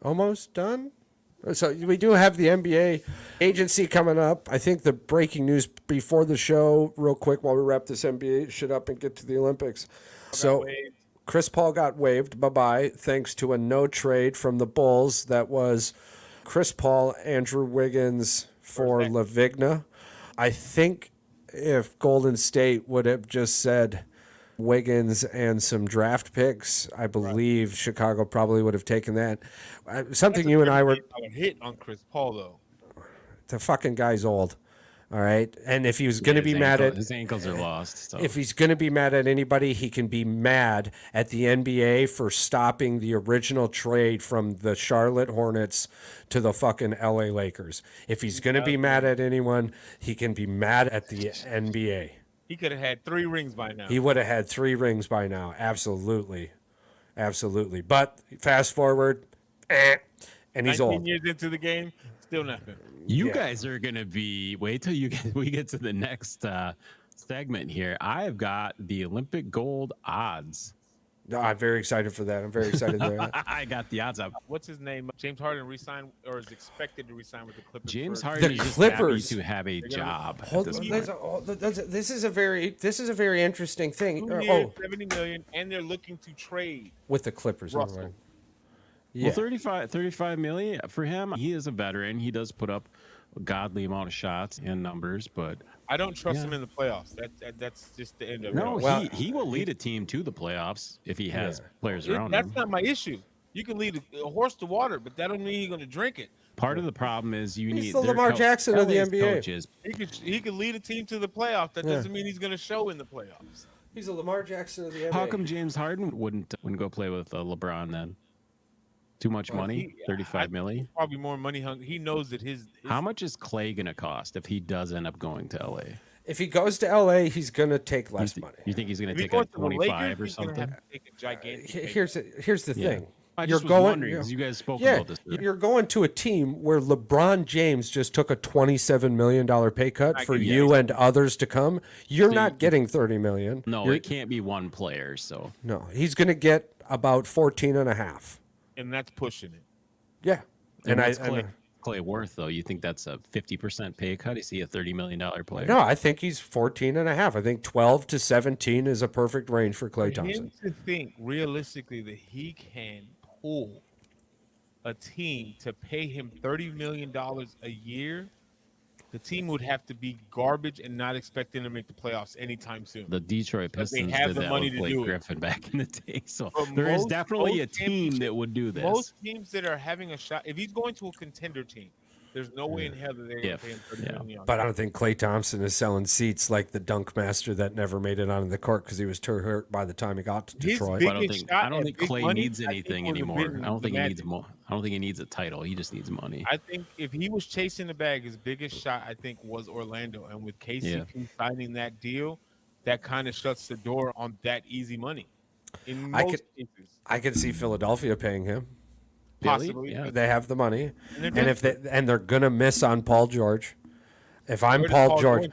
almost done. So we do have the NBA agency coming up. I think the breaking news before the show, real quick, while we wrap this NBA shit up and get to the Olympics. So Chris Paul got waived. Bye-bye. Thanks to a no trade from the Bulls. That was Chris Paul, Andrew Wiggins for Lavigna. I think if Golden State would have just said Wiggins and some draft picks, I believe Chicago probably would have taken that. Something you and I were hit on Chris Paul though. The fucking guy's old. All right. And if he was going to be mad at his ankles are lost. So. If he's going to be mad at anybody, he can be mad at the NBA for stopping the original trade from the Charlotte Hornets to the fucking LA Lakers. If he's going to be mad at anyone, he can be mad at the NBA. He could have had 3 rings by now. He would have had 3 rings by now. Absolutely. Absolutely. But fast forward, and he's 19 old. years into the game, still nothing. You guys are going to be, wait till we get to the next segment here. I've got the Olympic gold odds. I'm very excited for that. I'm very excited there. I got the odds up. What's his name? James Harden resigned or is expected to resign with the Clippers. James Harden is just happy to have a job. This is a very interesting thing. 2 years, $70 million, and they're looking to trade with the Clippers. Russell. Yeah. Well, 35 million for him. He is a veteran. He does put up a godly amount of shots and numbers, but I don't trust him in the playoffs. That's just the end of it. No, he will lead a team to the playoffs if he has players around him. That's not my issue. You can lead a horse to water, but that don't mean he's going to drink it. Part of the problem is he's the Lamar Jackson of the NBA. Coaches. He could lead a team to the playoffs. That doesn't mean he's going to show in the playoffs. He's a Lamar Jackson of the NBA. How come James Harden wouldn't go play with LeBron then? Too much money? 35 million? Probably more money hungry. He knows that his How much is Clay going to cost if he does end up going to LA? If he goes to LA, he's going to take less money. You think he's going to take like 25 or something? Here's the thing. You're going because you guys spoke about this. You're going to a team where LeBron James just took a $27 million pay cut for you and others to come. You're not getting $30 million. No, it can't be one player. So no, he's going to get about 14 and a half. And that's pushing it. Yeah. And Clay worth, though? You think that's a 50% pay cut? Is he a $30 million player? No, I think he's 14 and a half. I think 12 to 17 is a perfect range for Klay Thompson. To think realistically that he can pull a team to pay him $30 million a year, the team would have to be garbage and not expecting to make the playoffs anytime soon. The Detroit Pistons have did the that money with to Blake do it. Griffin back in the day. So there is definitely a team that would do this. Most teams that are having a shot, if he's going to a contender team, There's no way in hell that they're going to pay him $30 million. But I don't think Klay Thompson is selling seats like the dunk master that never made it onto the court because he was too hurt by the time he got to Detroit. I don't think Klay needs anything anymore. I don't think he needs more. I don't think he needs a title. He just needs money. I think if he was chasing the bag, his biggest shot, I think, was Orlando. And with KCP signing that deal, that kind of shuts the door on that easy money. In most cases, I could see Philadelphia paying him. Possibly, yeah. They have the money, and if they're gonna miss on Paul George. If I'm Paul George,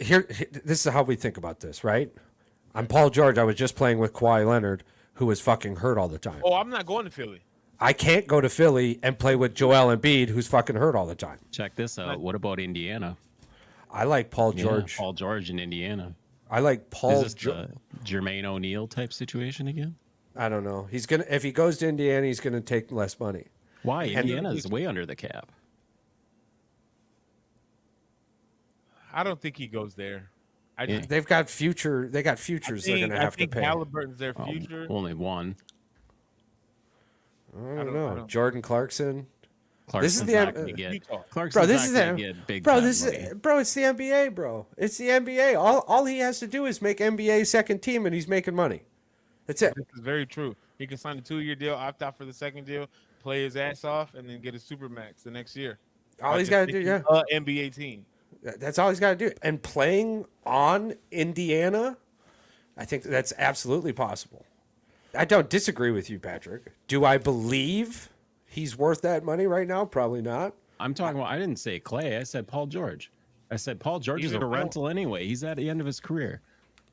here, this is how we think about this, right? I'm Paul George. I was just playing with Kawhi Leonard, who was fucking hurt all the time. Oh, I'm not going to Philly. I can't go to Philly and play with Joel Embiid, who's fucking hurt all the time. Check this out. What about Indiana? I like Paul George. Paul George in Indiana. I like Paul. Is this the Jermaine O'Neal type situation again? I don't know. He's gonna if he goes to Indiana, he's gonna take less money. Why? Indiana is way under the cap. I don't think he goes there. They've got future. They got futures. They're gonna have to pay. Halliburton's their future. Only one. I don't know. Jordan Clarkson. Clarkson's This is the not gonna get. Clarkson's bro. This not is gonna get big bro. time This money. is bro. It's the NBA, bro. It's the NBA. All he has to do is make NBA second team, and he's making money. That's it. This is very true. He can sign a 2-year deal, opt out for the second deal, play his ass off, and then get a supermax the next year. All he's got to do, NBA team. That's all he's got to do. And playing on Indiana, I think that's absolutely possible. I don't disagree with you, Patrick. Do I believe he's worth that money right now? Probably not. I'm talking about. I didn't say Klay. I said Paul George. I said Paul George is a rental anyway. He's at the end of his career.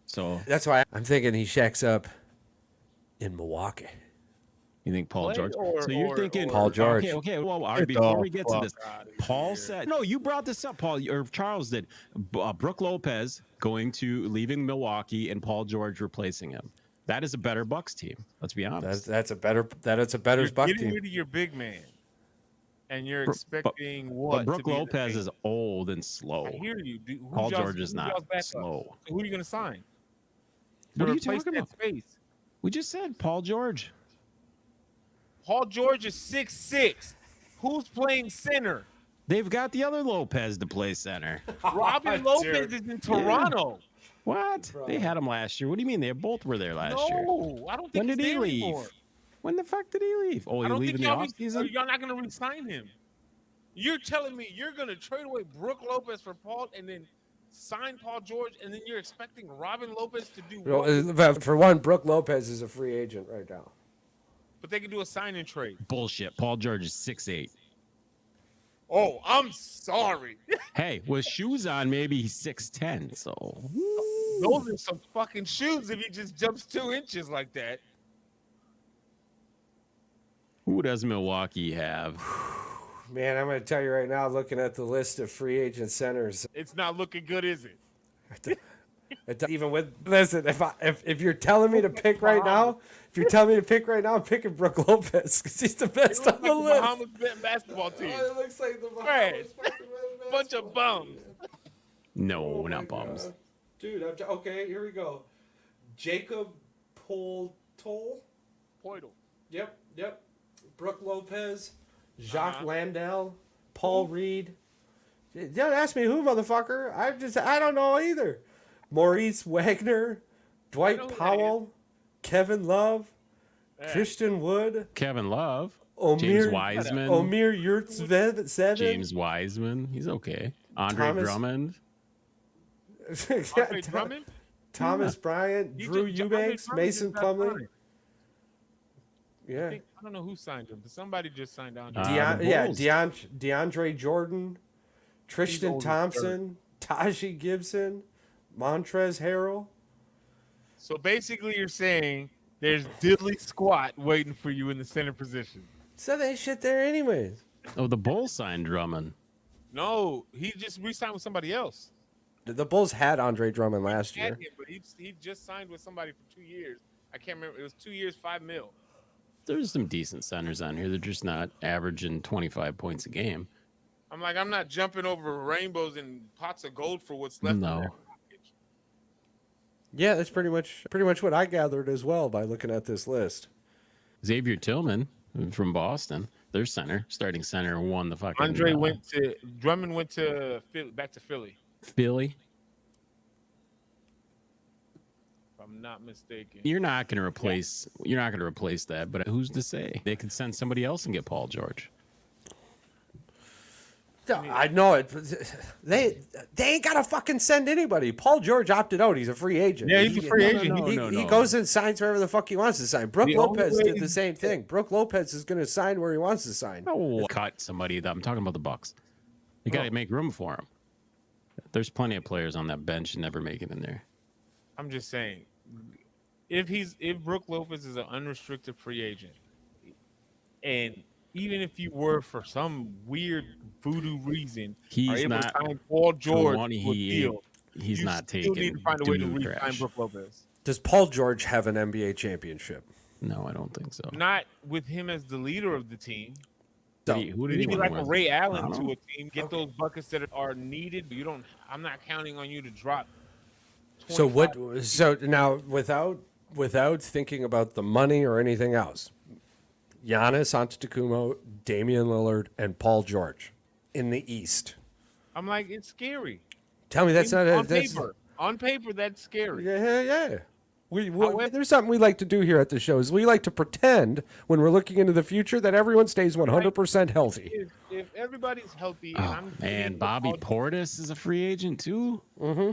So that's why I'm thinking he shacks up in Milwaukee. You think Paul George? So you're thinking Paul George? Okay. Well, all right, before we get to this, Paul said no. You brought this up, Paul, or Charles did. Brooke Lopez leaving Milwaukee and Paul George replacing him. That is a better Bucks team. Let's be honest. That's a better Bucks team. Getting rid of your big man, and you're expecting what? But Brooke Lopez is old and slow. I hear you. Paul George is not slow. So who are you going to sign? What are you talking about? Space? We just said Paul George. Paul George is 6'6". Who's playing center? They've got the other Lopez to play center. Robin Lopez is in Toronto. Yeah. What? Bro. They had him last year. What do you mean? They both were there last year. No, I don't think. When did he leave? Anymore. When the fuck did he leave? Oh, he leave in the offseason? Y'all not going to re-sign him. You're telling me you're going to trade away Brooke Lopez for Paul and then sign Paul George, and then you're expecting Robin Lopez to do what? For one, Brooke Lopez is a free agent right now. But they can do a sign-and trade. Bullshit. Paul George is 6'8". Oh, I'm sorry. Hey, with shoes on, maybe he's 6'10". So those are some fucking shoes if he just jumps 2 inches like that. Who does Milwaukee have? Man, I'm going to tell you right now, looking at the list of free agent centers, it's not looking good, is it? Even with listen, if you're telling me to pick right now, I'm picking Brooke Lopez because he's the best on the list. Bahamas basketball team. Oh, it looks like the Bahamas bunch of bums. No, not bums. Dude, okay, here we go. Jacob Poeltl. Yep. Brooke Lopez, Jacques Landale, Paul Reed. Don't ask me who, motherfucker. I don't know either. Maurice Wagner, Dwight Powell, Kevin Love, Christian Wood, Kevin Love, James Wiseman, Omer Yurtseven, James Wiseman, he's okay. Andre Drummond, Thomas Bryant, Drew Eubanks, Mason Plumlee. Yeah, I don't know who signed him, but somebody just signed on. DeAndre Jordan, Tristan Thompson, Taji Gibson, Montrezl Harrell. So basically, you're saying there's diddly squat waiting for you in the center position. So they shit there anyways. Oh, the Bulls signed Drummond. No, he just re-signed with somebody else. The Bulls had Andre Drummond last year. But he just signed with somebody for 2 years. I can't remember. It was 2 years, $5 million. There's some decent centers on here. They're just not averaging 25 points a game. I'm not jumping over rainbows and pots of gold for what's left. No. Yeah, that's pretty much what I gathered as well by looking at this list. Xavier Tillman from Boston. Their center, starting center, won the fucking. Drummond went to back to Philly. Philly. If I'm not mistaken. You're not going to replace. Yeah. You're not going to replace that. But who's to say? They could send somebody else and get Paul George. I know it. They ain't gotta fucking send anybody. Paul George opted out. He's a free agent. Yeah, he's a free agent. He goes and signs wherever the fuck he wants to sign. Brooke Lopez did the same thing. Brooke Lopez is gonna sign where he wants to sign. Oh, cut somebody. I'm talking about the Bucks. You got to make room for him. There's plenty of players on that bench and never make it in there. I'm just saying, if Brooke Lopez is an unrestricted free agent, and even if you were for some weird voodoo reason, he's not to sign Paul George. He's not taking. You need to find a way to re-sign Brooke Lopez. Does Paul George have an NBA championship? No, I don't think so. Not with him as the leader of the team. So, who did he be like with? a Ray Allen to a team. Get those buckets that are needed. You don't. I'm not counting on you to drop. So what? So now, without thinking about the money or anything else, Giannis Antetokounmpo, Damian Lillard, and Paul George in the East. I'm like, it's scary. Tell me that's not on paper. On paper, that's scary. Yeah. There's something we like to do here at the show is we like to pretend when we're looking into the future that everyone stays 100% healthy. If everybody's healthy, and Bobby Portis is a free agent too. Mm-hmm.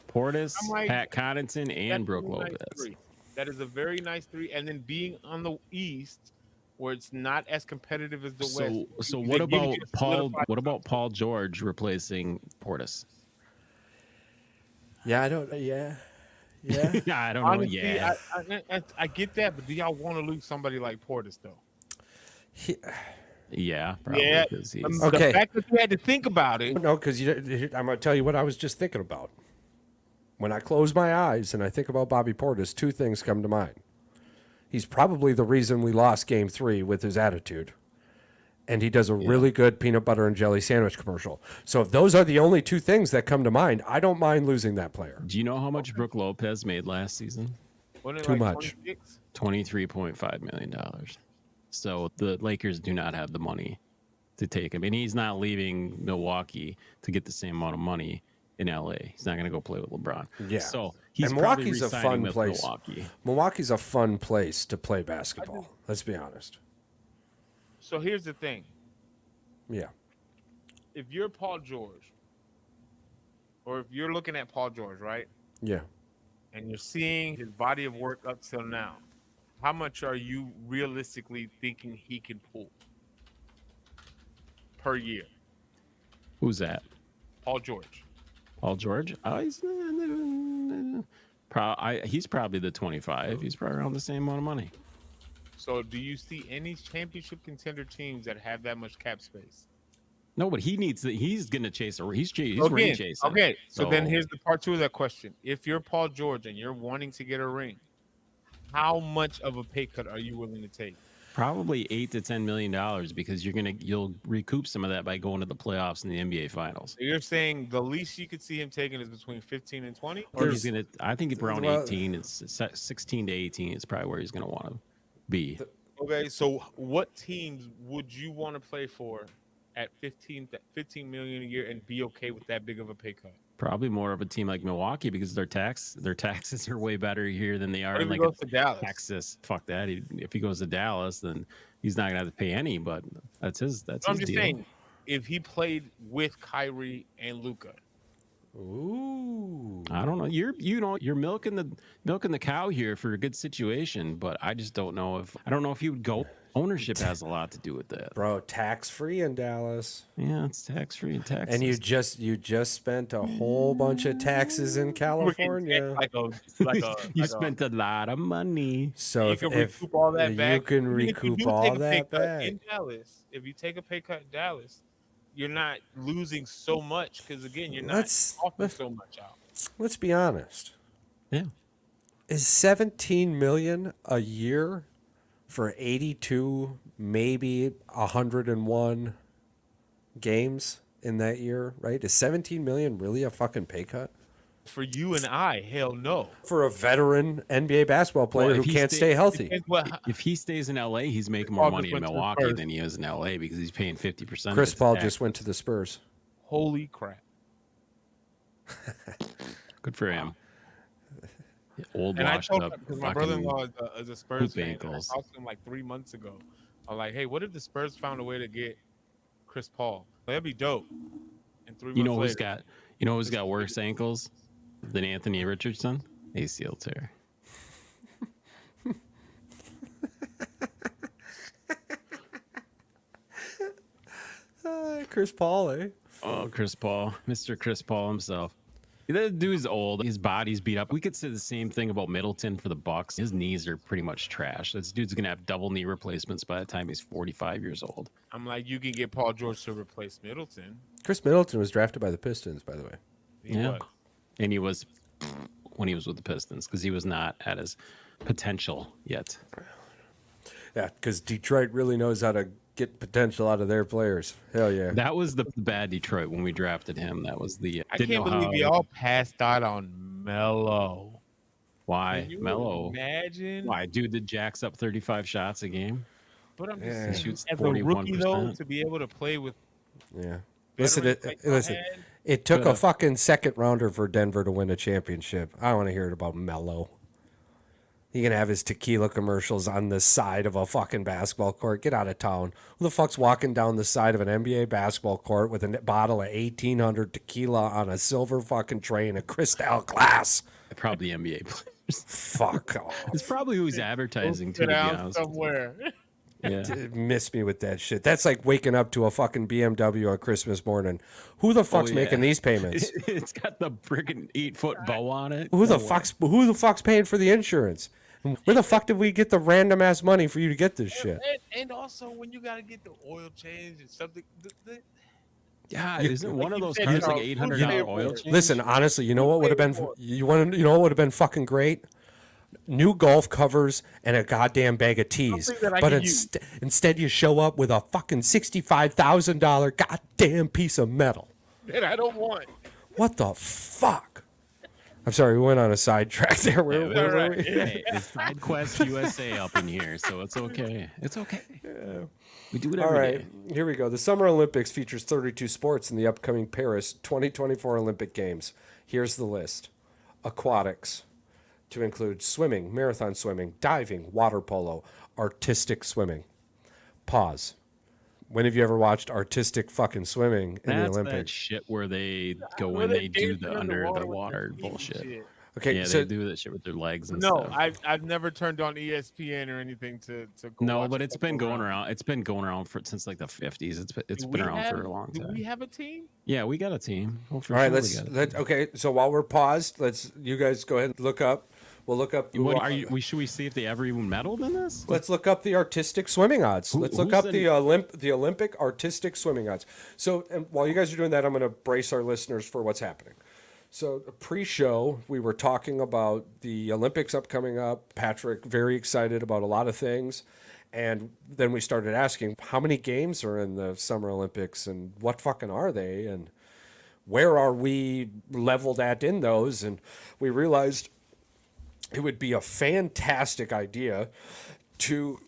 Portis, Pat Connaughton, and Brooke Lopez. Nice. That is a very nice three. And then being on the East, where it's not as competitive as the West. So what about Paul? What about Paul George replacing Portis? Yeah, I don't. Yeah. I don't Honestly, know. Yeah, I get that, but do y'all want to lose somebody like Portis though? Yeah, probably. Yeah. Okay. The fact that you had to think about it. No, because I'm gonna tell you what I was just thinking about. When I close my eyes and I think about Bobby Portis, two things come to mind. He's probably the reason we lost Game 3 with his attitude. And he does a really good peanut butter and jelly sandwich commercial. So if those are the only two things that come to mind, I don't mind losing that player. Do you know how much Brooke Lopez made last season? Too much. $23.5 million. So the Lakers do not have the money to take him. And he's not leaving Milwaukee to get the same amount of money in LA. He's not going to go play with LeBron. Yeah. So he's Milwaukee's a fun with place. Milwaukee. Milwaukee's a fun place to play basketball. Let's be honest. So here's the thing. Yeah. If you're Paul George, or if you're looking at Paul George, right? Yeah. And you're seeing his body of work up till now, how much are you realistically thinking he can pull per year? Who's that? Paul George. Paul George? Oh, he's probably the 25. He's probably around the same amount of money. So do you see any championship contender teams that have that much cap space? No, but he needs to. He's going to chase a. He's ring chasing. Okay, so then here's the part two of that question. If you're Paul George and you're wanting to get a ring, how much of a pay cut are you willing to take? Probably $8 to $10 million because you'll recoup some of that by going to the playoffs and the NBA Finals. So you're saying the least you could see him taking is between 15 and 20? Or he's gonna. I think around 18. It's 16 to 18 is probably where he's going to want to be. Okay, so what teams would you want to play for at 15 million a year and be okay with that big of a pay cut? Probably more of a team like Milwaukee because their taxes are way better here than they are in like Texas. Fuck that. If he goes to Dallas, then he's not gonna have to pay any. But that's his. I'm just deal. saying, if he played with Kyrie and Luka. Ooh. I don't know. You're milking the cow here for a good situation, but I just don't know if he would go. Ownership has a lot to do with that, bro. Tax free in Dallas. Yeah, it's tax free in Texas. And you just spent a whole bunch of taxes in California. You spent a lot of money. So you can recoup all that back. You can recoup all that back in Dallas. If you take a pay cut in Dallas, you're not losing so much because again, you're not offering so much out. Let's be honest. Yeah, is $17 million a year for 82, maybe 101 games in that year, right? Is $17 million really a fucking pay cut? For you and I, hell no. For a veteran NBA basketball player who can't stay healthy. If he stays in LA, he's making more money in Milwaukee than he is in LA because he's paying 50%. Chris Paul just went to the Spurs. Holy crap. Good for him. Old and washed I told up him, because my brother-in-law is a Spurs fan. And I talked to him like 3 months ago. I'm like, hey, what if the Spurs found a way to get Chris Paul? That'd be dope. And 3 months later, who's got worse ankles than Anthony Richardson? ACL tear. Chris Paul, eh? Oh, Chris Paul. Mr. Chris Paul himself. That dude's old. His body's beat up. We could say the same thing about Middleton for the Bucks. His knees are pretty much trash. This dude's going to have double knee replacements by the time he's 45 years old. I'm like, you can get Paul George to replace Middleton. Chris Middleton was drafted by the Pistons, by the way. He was. And he was when he was with the Pistons because he was not at his potential yet. Yeah, because Detroit really knows how to get potential out of their players. Hell yeah. That was the bad Detroit when we drafted him. That was the. I can't believe y'all passed out on Melo. Why? Melo. Imagine. Why? Dude that jacks up 35 shots a game. But I'm just saying, shoots as 41%. a rookie, though, to be able to play with. Yeah. Listen, it took a fucking second rounder for Denver to win a championship. I don't want to hear it about Melo. He can have his tequila commercials on the side of a fucking basketball court. Get out of town. Who the fuck's walking down the side of an NBA basketball court with a bottle of 1800 tequila on a silver fucking tray in a crystal glass? Probably NBA players. Fuck off. It's probably who he's advertising to be honest. Somewhere. Yeah. Miss me with that shit. That's like waking up to a fucking BMW on Christmas morning. Who the fuck's making these payments? It's got the freaking 8-foot bow on it. Who the fuck's paying for the insurance? Where the fuck did we get the random ass money for you to get this shit? And also, when you gotta get the oil change and something. Yeah, isn't one of those cars like $800 oil change? Listen, honestly, you know what would have been? You know what would have been fucking great? New golf covers and a goddamn bag of teas. But instead, you show up with a fucking $65,000 goddamn piece of metal. That I don't want. What the fuck? I'm sorry, we went on a sidetrack there. Where were we? Hey, it's Side Quest USA up in here, so it's okay. It's okay. Yeah. We do it All every right, day. here we go. The Summer Olympics features 32 sports in the upcoming Paris 2024 Olympic Games. Here's the list. Aquatics, to include swimming, marathon swimming, diving, water polo, artistic swimming. Pause. When have you ever watched artistic fucking swimming in the Olympics? That shit where they go in, they do the under the water bullshit. Okay, yeah, so they do that shit with their legs and stuff. No, I've never turned on ESPN or anything to go. No, but it's been going around. It's been going around since like the 50s. It's been around for a long time. Do we have a team? Yeah, we got a team. All right, okay. So while we're paused, you guys go ahead and look up. We'll look up. Should we see if they ever even medaled in this? Let's look up the artistic swimming odds. Let's look up the Olympic artistic swimming odds. So, and while you guys are doing that, I'm going to brace our listeners for what's happening. So, pre-show, we were talking about the Olympics upcoming up. Patrick, very excited about a lot of things. And then we started asking, how many games are in the Summer Olympics and what fucking are they? And where are we leveled at in those? And we realized it would be a fantastic idea to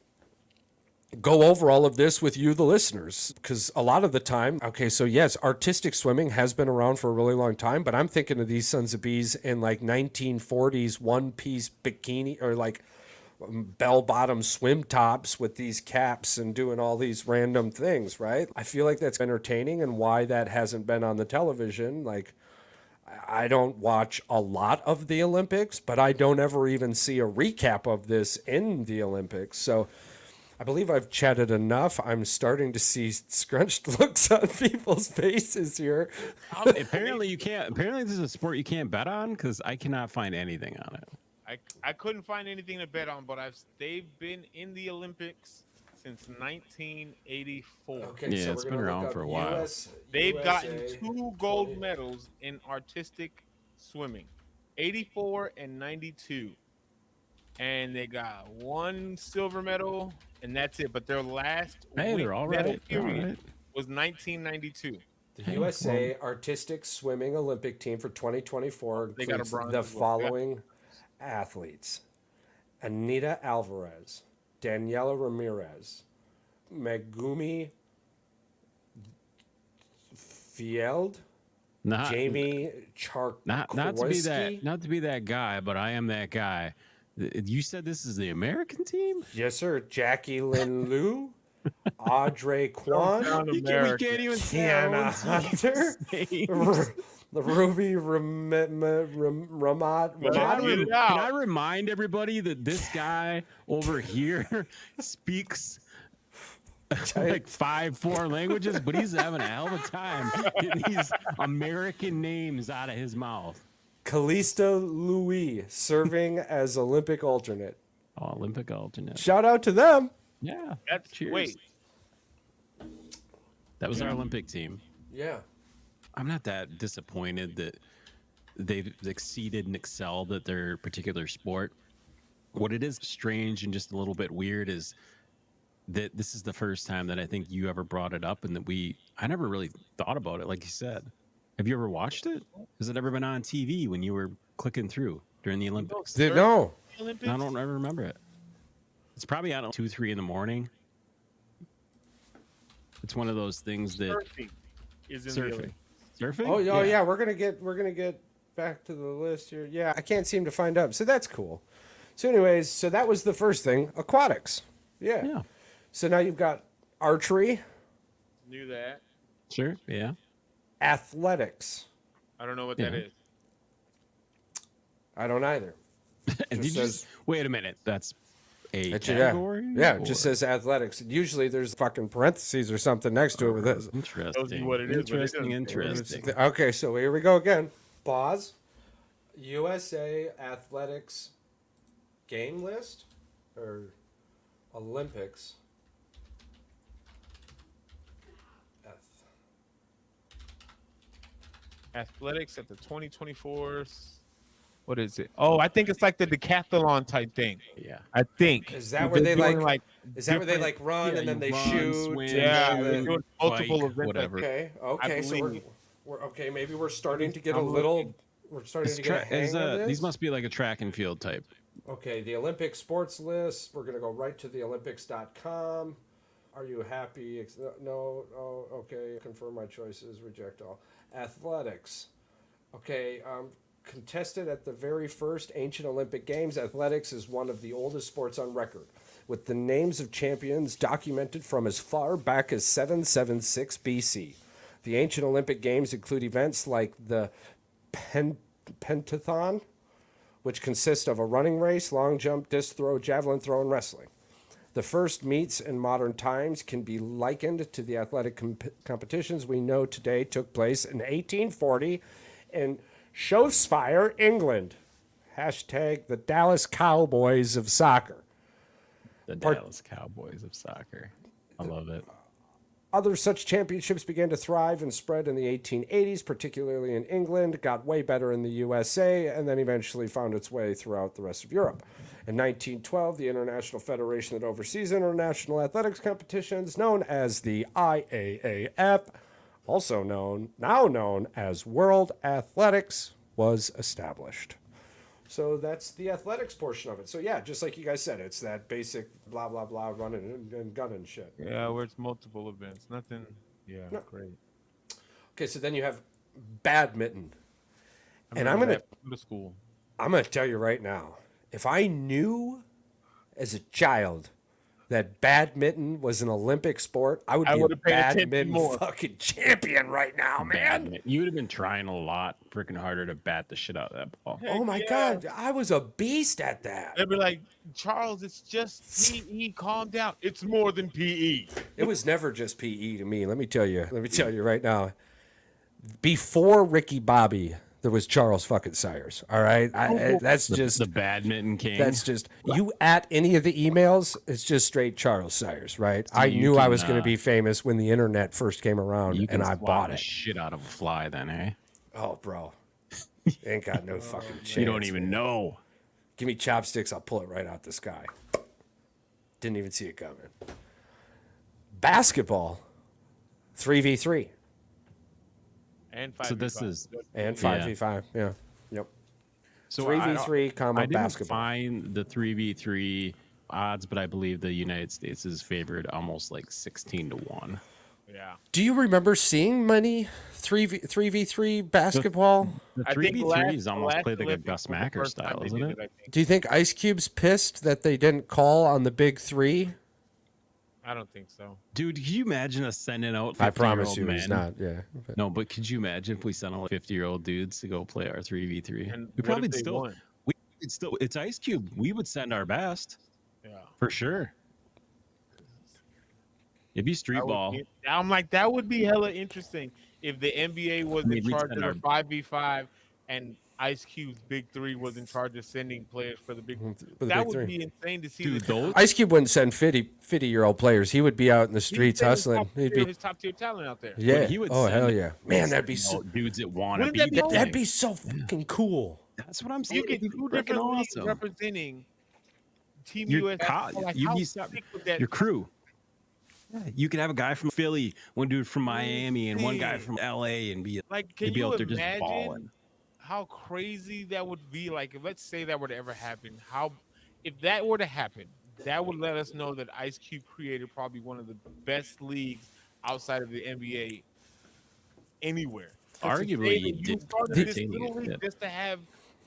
go over all of this with you, the listeners, because a lot of the time, okay, so yes, artistic swimming has been around for a really long time, but I'm thinking of these sons of bees in like 1940s one-piece bikini or like bell-bottom swim tops with these caps and doing all these random things, right? I feel like that's entertaining, and why that hasn't been on the television, like, I don't watch a lot of the Olympics, but I don't ever even see a recap of this in the Olympics. So I believe I've chatted enough. I'm starting to see scrunched looks on people's faces here. Apparently you can't. Apparently this is a sport you can't bet on because I cannot find anything on it. I couldn't find anything to bet on, but they've been in the Olympics since 1984. Okay, yeah, so it's been around for a while. They've gotten 2 gold medals in artistic swimming, 84 and 92. And they got 1 silver medal, and that's it. But their last they're all right. period was 1992. The USA Artistic Swimming Olympic Team for 2024 They got a includes bronze the as well. following athletes: Anita Alvarez, Daniela Ramirez, Megumi Field, Jamie not to be that guy, but I am that guy. You said this is the American team? Yes, sir. Jackie Lynn Liu, Audrey Kwan, We can't even Tiana Hunter, the Ruby Ramad. Can I remind everybody that this guy over here speaks like 5 foreign languages, but he's having a hell of a time getting these American names out of his mouth. Callista Louis serving as Olympic alternate. Oh, Olympic alternate. Shout out to them. Yeah. Cheers. Wait. That was our Olympic team. Yeah. I'm not that disappointed that they've exceeded and excelled at their particular sport. What it is strange and just a little bit weird is that this is the first time that I think you ever brought it up, and that I never really thought about it. Like you said, have you ever watched it? Has it ever been on TV when you were clicking through during the Olympics? No. I don't ever remember it. It's probably out at 2, 3 in the morning. It's one of those things that Surfing is in the Olympics. Surfing? Oh yeah, we're gonna get back to the list here. Yeah, I can't seem to find up, so that's cool. So anyways, so that was the first thing, aquatics. Yeah. So now you've got archery. Knew that. Sure. Yeah. Athletics. I don't know what that is. I don't either. And wait a minute. That's a category? Yeah, it just says athletics. Usually there's fucking parentheses or something next to it with this. Interesting. Tells you what it is, but it doesn't. Interesting. Okay, so here we go again. Pause. USA Athletics game list or Olympics. Athletics at the 2024. What is it? Oh, I think it's like the decathlon type thing. Yeah. I think. Is that where they like is that where they different- like run and then they shoot? swim, Yeah, and they're then- doing multiple bike, events. whatever. Okay. So we're okay. Maybe we're starting to get a little. We're starting to get a hang of this. These must be like a track and field type. Okay, the Olympic sports list. We're going to go right to the Olympics.com. Are you happy? No. Oh, okay. Confirm my choices. Reject all. Athletics. Okay. Contested at the very first ancient Olympic Games, athletics is one of the oldest sports on record, with the names of champions documented from as far back as 776 BC. The ancient Olympic Games include events like the pentathlon, which consists of a running race, long jump, disc throw, javelin throw, and wrestling. The first meets in modern times can be likened to the athletic competitions we know today took place in 1840 in Shropshire, England. Hashtag the Dallas Cowboys of soccer. The Dallas Cowboys of soccer. I love it. Other such championships began to thrive and spread in the 1880s, particularly in England, got way better in the USA, and then eventually found its way throughout the rest of Europe. In 1912, the international federation that oversees international athletics competitions, known as the IAAF, now known as World Athletics, was established. So that's the athletics portion of it. So yeah, just like you guys said, it's that basic blah, blah, blah, running and gunning shit. Yeah, where it's multiple events. Nothing. Yeah, no. Great. Okay, so then you have badminton. And I'm to school. I'm gonna tell you right now, if I knew as a child that badminton was an Olympic sport, I would be a badminton fucking champion right now, man. You would have been trying a lot freaking harder to bat the shit out of that ball. Oh my God, I was a beast at that. They'd be like, Charles, it's just PE, calm down. It's more than PE. It was never just PE to me. Let me tell you right now. Before Ricky Bobby, there was Charles fucking Sires. All right, that's just the badminton king. That's just you at any of the emails. It's just straight Charles Sires, right? So I knew I was going to be famous when the internet first came around, and I bought it. Shit out of a fly, then, eh? Oh, bro, ain't got no fucking chance. You don't even know. Give me chopsticks, I'll pull it right out the sky. Didn't even see it coming. Basketball, 3v3. And 5v5. So this is And 5v5. Yeah. Yep. so 3v3, I didn't basketball. find the 3v3 odds, but I believe the United States is favored almost like 16-1. Yeah. Do you remember seeing many 3v3 basketball? The I think 3v3 is the almost last played like a Olympics Gus was the Macker first time style, they isn't did it? I think. Do you think Ice Cube's pissed that they didn't call on the big three? I don't think so. Dude, can you imagine us sending out 50-year-old I promise you men? he's not. Yeah. But No, but could you imagine if we sent out 50-year-old dudes to go play our 3v3? And We what probably if they still, won? it's Ice Cube. We would send our best Yeah. for sure. It'd be street ball. I'm like, that would be hella interesting if the NBA was in we'd charge of send the our- 5v5 and Ice Cube's big three was in charge of sending players for the big. the That big would three. be insane to see. Dude, those Ice Cube wouldn't send 50-year-old players. He would be out in the streets hustling. He'd be his top tier talent out there. yeah. he would Oh send hell yeah, man, that'd be so. dudes that want to Wouldn't be. that be the That'd thing. be so fucking cool. That's what I'm saying. You get It'd be two freaking different leagues awesome. representing Team Your US. you'd be your crew. Yeah, you could have a guy from Philly, one dude from Miami, and one guy from LA, and be Like, they'd can be you out there just imagine balling. how crazy that would be? Like, if let's say that were to ever happen, if that were to happen, that would let us know that Ice Cube created probably one of the best leagues outside of the NBA anywhere. Arguably, he you did started this entertaining little it, league yeah. just to have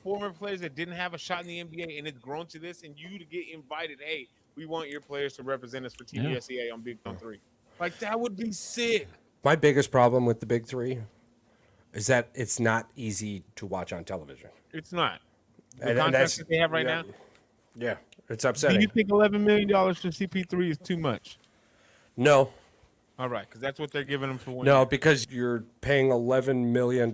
former players that didn't have a shot in the NBA, and it's grown to this, and you to get invited. Hey, we want your players to represent us for Team Yeah. USA on Big 3. Like, that would be sick. My biggest problem with the big three is that it's not easy to watch on television. It's not. The And contracts that's- that they have right yeah. now. Yeah, it's Do upsetting. you think $11 million for CP3 is too much? No, All right, because that's what they're giving him for 1 no, year. because you're paying $11 million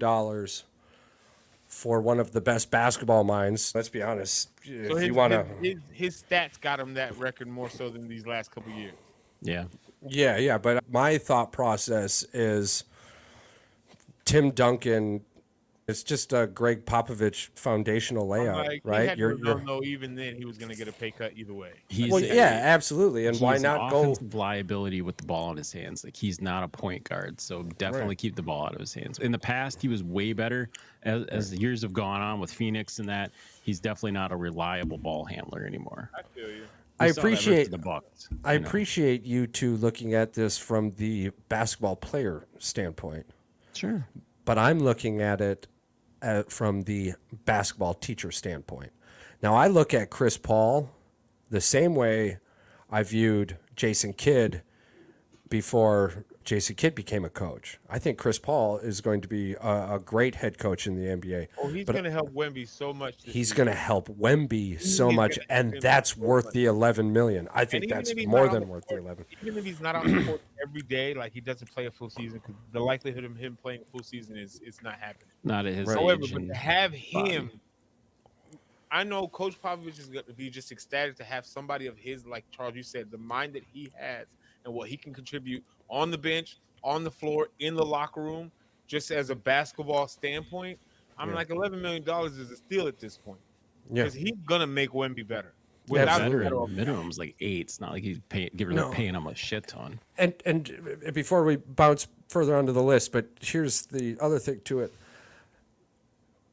for one of the best basketball minds. Let's be honest. If So you want to, his stats got him that record more so than these last couple years. Yeah. yeah. But my thought process is Tim Duncan. It's just a Greg Popovich foundational layout, Like, he right? had to know even then he was going to get a pay cut either way. He's Well, a- yeah, absolutely. And why he's not an go? offensive liability with the ball in his hands? Like, he's not a point guard, so definitely Right. keep the ball out of his hands. In the past, he was way better. As the years have gone on with Phoenix and that, he's definitely not a reliable ball handler anymore. I feel you. I We saw that versus appreciate the Bucks. I you know? appreciate you two looking at this from the basketball player standpoint, Sure. but I'm looking at it from the basketball teacher standpoint. Now, I look at Chris Paul the same way I viewed Jason Kidd before Jason Kidd became a coach. I think Chris Paul is going to be a great head coach in the NBA. Oh, he's But going to help Wemby so much. He's going to help Wemby so He's much, gonna and help him that's so worth much. the 11 million. I think even that's if he's more not on than the worth the court- 11. Even if he's not on the court every day, like he doesn't play a full season, because the likelihood of him playing a full season is not happening. Not at his Right. However, age. but and to have body. him, I know Coach Popovich is going to be just ecstatic to have somebody of his, like Charles, you said, the mind that he has and what he can contribute on the bench, on the floor, in the locker room, just as a basketball standpoint. I'm Yeah. like, $11 million is a steal at this point, Yeah. because he's going to make Wemby better. Yeah, Without a absolutely. shadow of a doubt. Minimum's like 8. It's not like he's No. paying him a shit ton. And before we bounce further onto the list, but here's the other thing to it.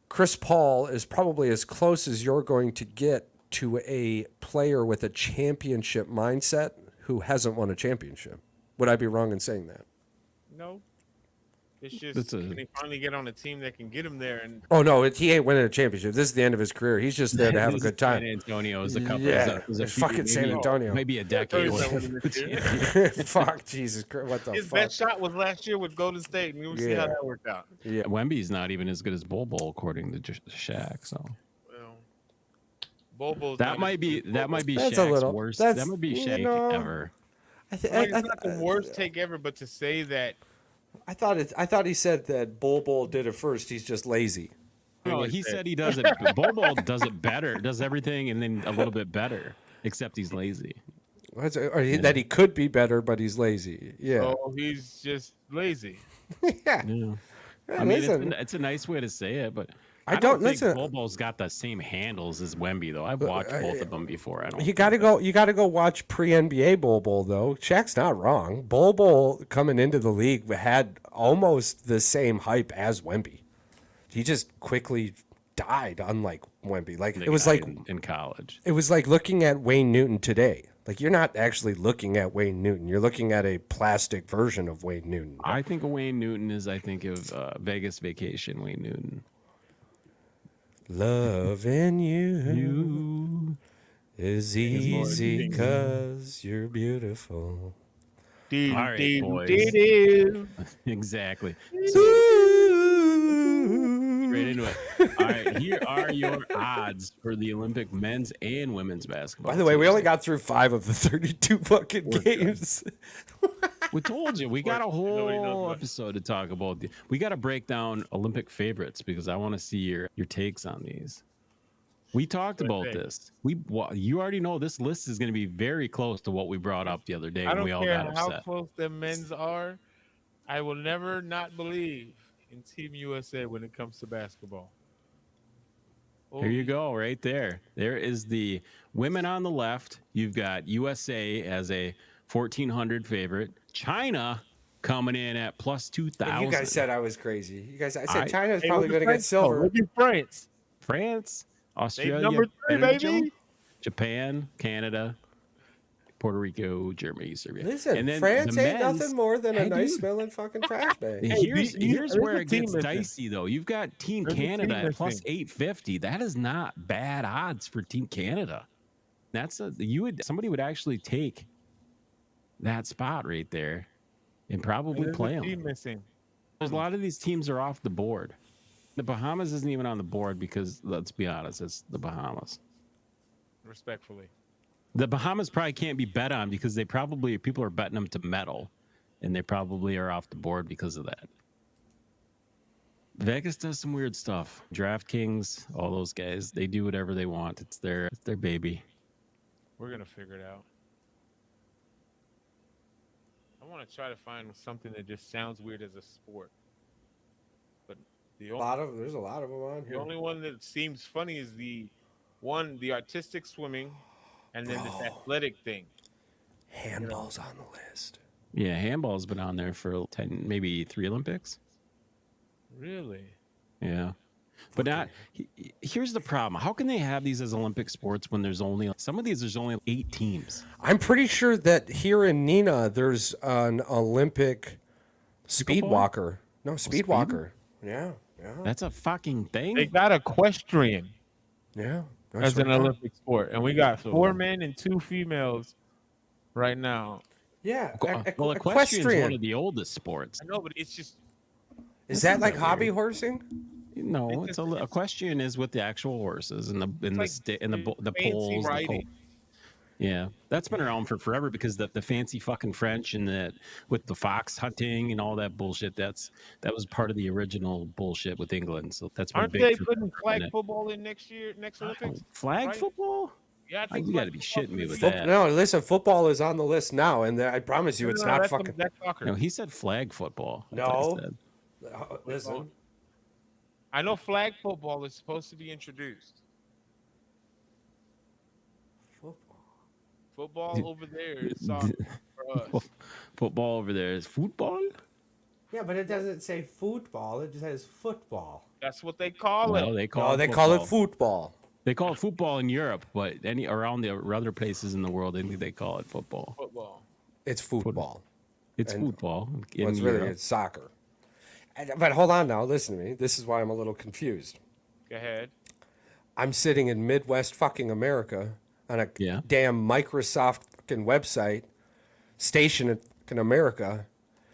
Chris Paul is probably as close as you're going to get to a player with a championship mindset who hasn't won a championship. Would I be wrong in saying that? No. It's just, That's can he finally get on a team that can get him there? And Oh no, he ain't winning a championship. This is the end of his career. He's just there to have a This good is San time. Antonio is a couple. Yeah, is a it's few- fucking San maybe- Antonio. Maybe a decade. He's not away. winning this year. Fuck Jesus Christ! What the His fuck? best shot was last year with Golden State, and we see how Yeah. that worked out. Yeah. Wemby's not even as good as Bol Bol according to Shaq. So Well, Bobo's that not might as be good. That's That's a little- worst. that's- That might be you Shaq know, ever. I, Like, it's not the worst take ever, but to say that I thought he said that Bol did it first. He's just lazy. No, would he say- said he does it. Bol Bol does it better. Does everything and then a little bit better. Except he's lazy. That he could be better, but he's lazy. Yeah. oh, he's just lazy. yeah. Yeah. Yeah, I mean, listen. it's a nice way to say it, but I don't don't- think listen. Bol Bol's got the same handles as Wemby though. I've watched both of them before. I don't. You gotta go watch pre NBA Bol though. Shaq's not wrong. Bol coming into the league had almost the same hype as Wemby. He just quickly died, unlike Wemby. Like The it was guy like in college. it was like looking at Wayne Newton today. Like you're not actually looking at Wayne Newton. You're looking at a plastic version of Wayne Newton. I think of Wayne Newton as I think of Vegas Vacation. Wayne Newton. Loving you You is easy because you're beautiful. All right, boys. Exactly. So straight into it. All right, here are your odds for the Olympic men's and women's basketball. By the way, we teams. only got through 5 of the 32 fucking games. We told you we got a whole episode to talk about. We got to break down Olympic favorites because I want to see your takes on these. We talked about this. You already know this list is going to be very close to what we brought up the other day. I don't we all care got upset. how close the men's are. I will never not believe in Team USA when it comes to basketball. Here you go, right there. There is the women on the left. You've got USA as a 1,400 favorite. China coming in at plus 2,000. You guys said I was crazy. I said China's probably going to get silver. Look at France, Australia, number 3, Belgium, baby. Japan, Canada, Puerto Rico, Germany, Serbia. Listen, and then France the ain't nothing more than a nice smelling fucking trash bag. Here's where it gets missing. dicey, though. You've got Team Canada at plus 850. That is not bad odds for Team Canada. Somebody would actually take that spot right there and probably play them. Missing. There's a lot of these teams are off the board. The Bahamas isn't even on the board because, let's be honest, it's the Bahamas. Respectfully. The Bahamas probably can't be bet on because people are betting them to medal, and they probably are off the board because of that. Vegas does some weird stuff. DraftKings, all those guys, they do whatever they want. It's their baby. We're gonna figure it out. I want to try to find something that just sounds weird as a sport. But there's a lot of them on here. The only one that seems funny is the artistic swimming, and then this athletic thing. Handball's on the list. Yeah, handball's been on there for 10, maybe 3 Olympics. Really? Yeah. But here's the problem. How can they have these as Olympic sports when there's only 8 teams? I'm pretty sure that here in Neenah, there's an Olympic speed walker. No, speed walker. Yeah. That's a fucking thing. They got equestrian. Yeah. As an Olympic sport. And we got 4 men and 2 females right now. Yeah. Well, equestrian is one of the oldest sports. I know, but it's just... Is that like hobby horsing? No, equestrian is with the actual horses and the poles. Yeah, that's been around for forever because the fancy fucking French and with the fox hunting and all that bullshit. That was part of the original bullshit with England. So that's been aren't big they putting flag football in next Olympics? Flag football? Yeah, I think you got to be shitting me with that. No, listen, football is on the list now, and I promise you, it's not fucking. No, he said flag football. No, listen. I know flag football is supposed to be introduced. Football over there is soccer for us. Football over there is football? Yeah, but it doesn't say football. It just says football. That's what they call it. They call it football. They call it football in Europe, but around the other places in the world, they call it football. It's football. It's football. It's soccer. But hold on now. Listen to me. This is why I'm a little confused. Go ahead. I'm sitting in Midwest fucking America on a damn Microsoft fucking website, station in America.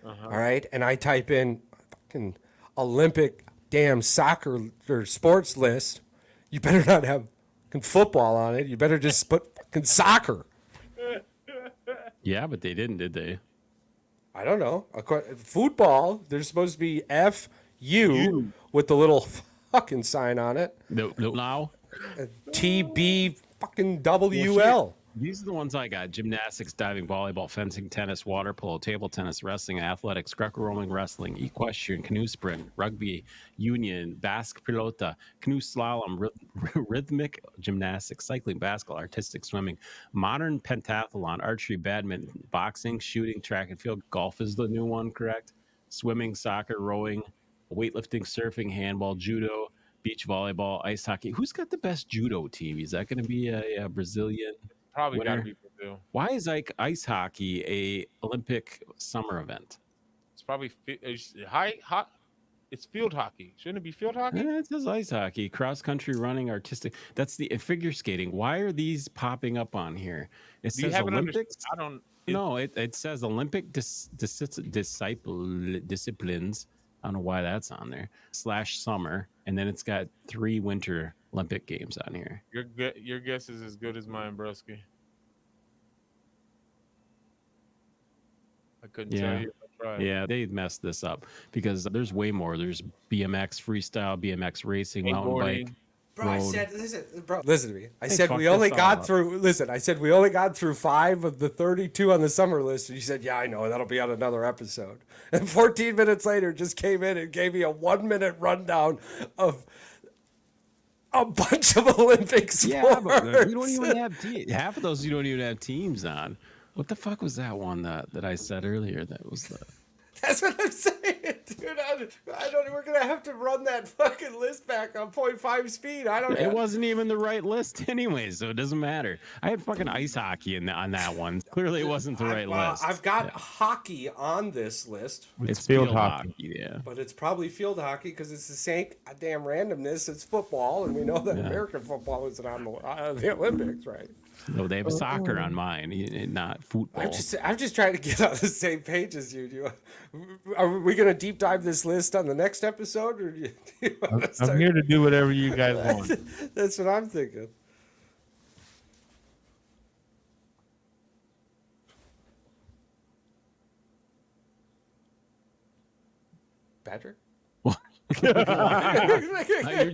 All right. And I type in fucking Olympic damn soccer or sports list. You better not have fucking football on it. You better just put fucking soccer. Yeah, but they didn't, did they? I don't know. Football, there's supposed to be F-U with the little fucking sign on it. Now? T-B fucking W-L. These are the ones I got: gymnastics, diving, volleyball, fencing, tennis, water polo, table tennis, wrestling, athletics, Greco-Roman wrestling, equestrian, canoe sprint, rugby, union, basque pelota, canoe slalom, rhythmic gymnastics, cycling, basketball, artistic swimming, modern pentathlon, archery, badminton, boxing, shooting, track and field. Golf is the new one, correct? swimming, soccer, rowing, weightlifting, surfing, handball, judo, beach volleyball, ice hockey. Who's got the best judo team? Is that going to be a Brazilian Probably got to winner? be Brazil. Why is like ice hockey a Olympic summer event? It's probably hot. It's field hockey. Shouldn't it be field hockey? It says ice hockey, cross country running, artistic. That's the figure skating. Why are these popping up on here? It Do you says have Olympics. I don't. No, it says Olympic disciplines. I don't know why that's on there. / summer, and then it's got 3 winter Olympic games on here. Your guess is as good as mine, broski. I couldn't tell you if I tried. Yeah, they messed this up because there's way more. There's BMX freestyle, BMX racing, mountain bike. Bro, I said, listen to me. I Hey, said fuck we only this all got up. through. Listen, I said we only got through 5 of the 32 on the summer list. And you said, "Yeah, I know. That'll be on another episode." And 14 minutes later, just came in and gave me a 1-minute rundown of a bunch of Olympic sports. Yeah, but you don't even have half of those. You don't even have teams on. What the fuck was that one that I said earlier? That was the. That's what I'm saying, dude. I don't. We're gonna have to run that fucking list back on 0.5 speed. I don't. It wasn't even the right list anyway, so it doesn't matter. I had fucking ice hockey on that one. Clearly, it wasn't the right list. I've got hockey on this list. It's field hockey. Yeah, but it's probably field hockey because it's the same goddamn randomness. It's football, and we know that American football isn't on the Olympics, right? No, they have soccer on mine, not football. I'm just trying to get on the same page as you. Are we going to deep dive this list on the next episode, or do you want to start? I'm here to do whatever you guys want. That's what I'm thinking. Patrick? You're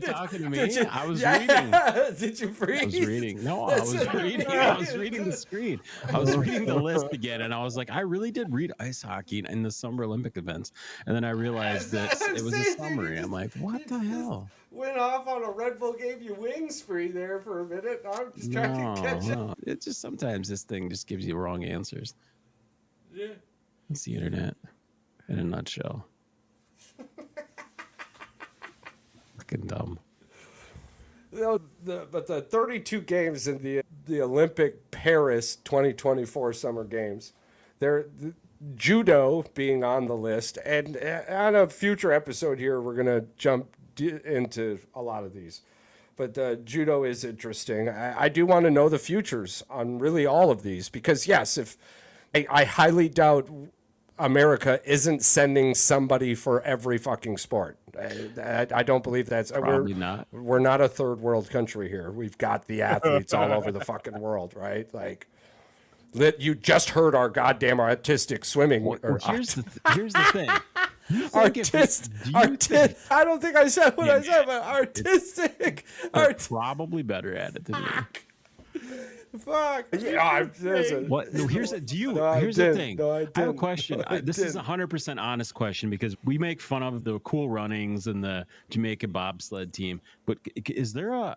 talking to me. I was reading. Did you freeze? I was reading. No, I was reading. I was reading the screen. I was reading the list again, and I was like, I really did read ice hockey in the Summer Olympic events, and then I realized that it was a summary. I'm like, what the hell? Went off on a Red Bull gave you wings spree there for a minute. I'm just trying to catch up. It just sometimes this thing just gives you wrong answers. Yeah. It's the internet in a nutshell. Fucking dumb. But the 32 games in the Olympic Paris 2024 Summer Games, the judo being on the list, and on a future episode here, we're gonna jump into a lot of these. But judo is interesting. I do want to know the futures on really all of these because yes, if I highly doubt America isn't sending somebody for every fucking sport. I don't believe that's probably not. We're not a third world country here. We've got the athletes all over the fucking world, right? Like, you just heard our goddamn artistic swimming. Here's the thing. I don't think I said what I said, but artistic. Probably better at it than me. Fuck. Yeah, what? No, here's the thing. No, I have a question. This is a 100% honest question because we make fun of the Cool Runnings and the Jamaica bobsled team. But is there a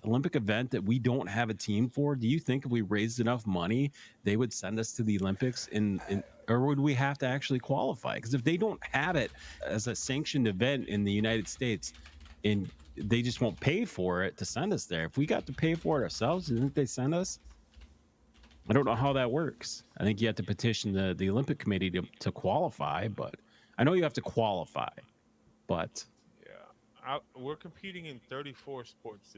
Olympic event that we don't have a team for? Do you think if we raised enough money, they would send us to the Olympics or would we have to actually qualify? Because if they don't have it as a sanctioned event in the United States, they just won't pay for it to send us there. If we got to pay for it ourselves, do you think they send us? I don't know how that works. I think you have to petition the Olympic Committee to qualify, but I know you have to qualify. But yeah, we're competing in 34 sports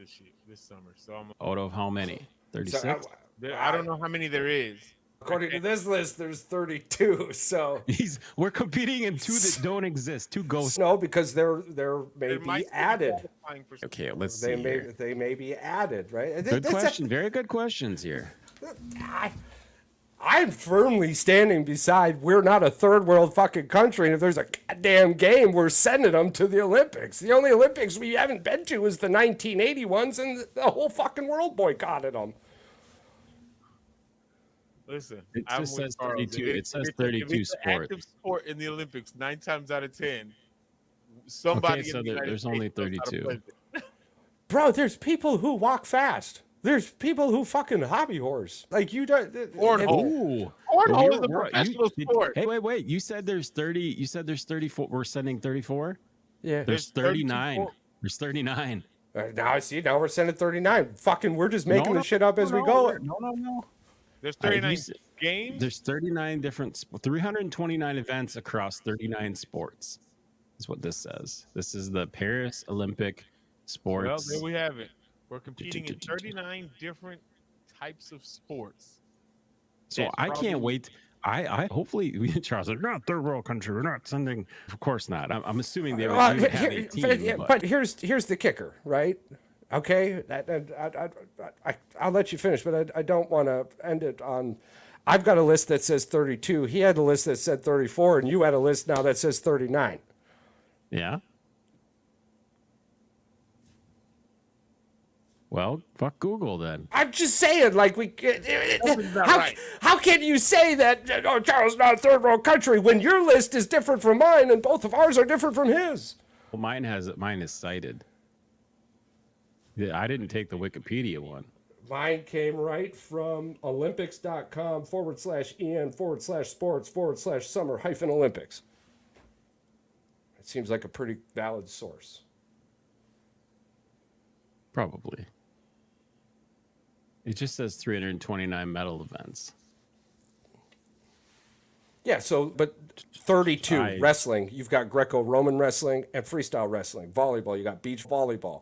this summer. So I'm out of how many? 36. I don't know how many there is. According to this list, there's 32. So we're competing in 2 that don't exist. 2 ghosts. No, because there may be added. Okay, let's see. They may be added, right? Good question. Very good questions here. I'm firmly standing beside. We're not a third world fucking country, and if there's a goddamn game, we're sending them to the Olympics. The only Olympics we haven't been to is the 1980 ones, and the whole fucking world boycotted them. Listen, it just says 32. It says 32 sports. Active sport in the Olympics 9 times out of 10. Somebody. Okay, so there's only 32. Bro, there's people who walk fast. There's people who fucking hobby horse. Like you don't. Cornhole. Ooh. Cornhole is a professional sport. Hey, wait. You said there's 30. You said there's 34. We're sending 34? Yeah. There's 39. There's 39. Now I see. Now we're sending 39. Fucking, we're just making this shit up as we go. No. There's 39 games. There's 39 different, 329 events across 39 sports. Is what this says. This is the Paris Olympic sports. Well, there we have it. We're competing in 39 different types of sports. So I can't wait. I hopefully Charles, we're not third world country. We're not sending. Of course not. I'm assuming they have a team. But here's the kicker, right? Okay, I'll let you finish, but I don't want to end it on. I've got a list that says 32. He had a list that said 34, and you had a list now that says 39. Yeah. Well, fuck Google then. I'm just saying, like how can you say that Charles is not a third world country when your list is different from mine and both of ours are different from his? Well, mine is cited. Yeah, I didn't take the Wikipedia one. Mine came right from olympics.com/en/sports/summer-olympics. It seems like a pretty valid source. Probably. It just says 329 medal events. Yeah, so, but 32 wrestling, you've got Greco-Roman wrestling and freestyle wrestling. Volleyball, you got beach volleyball.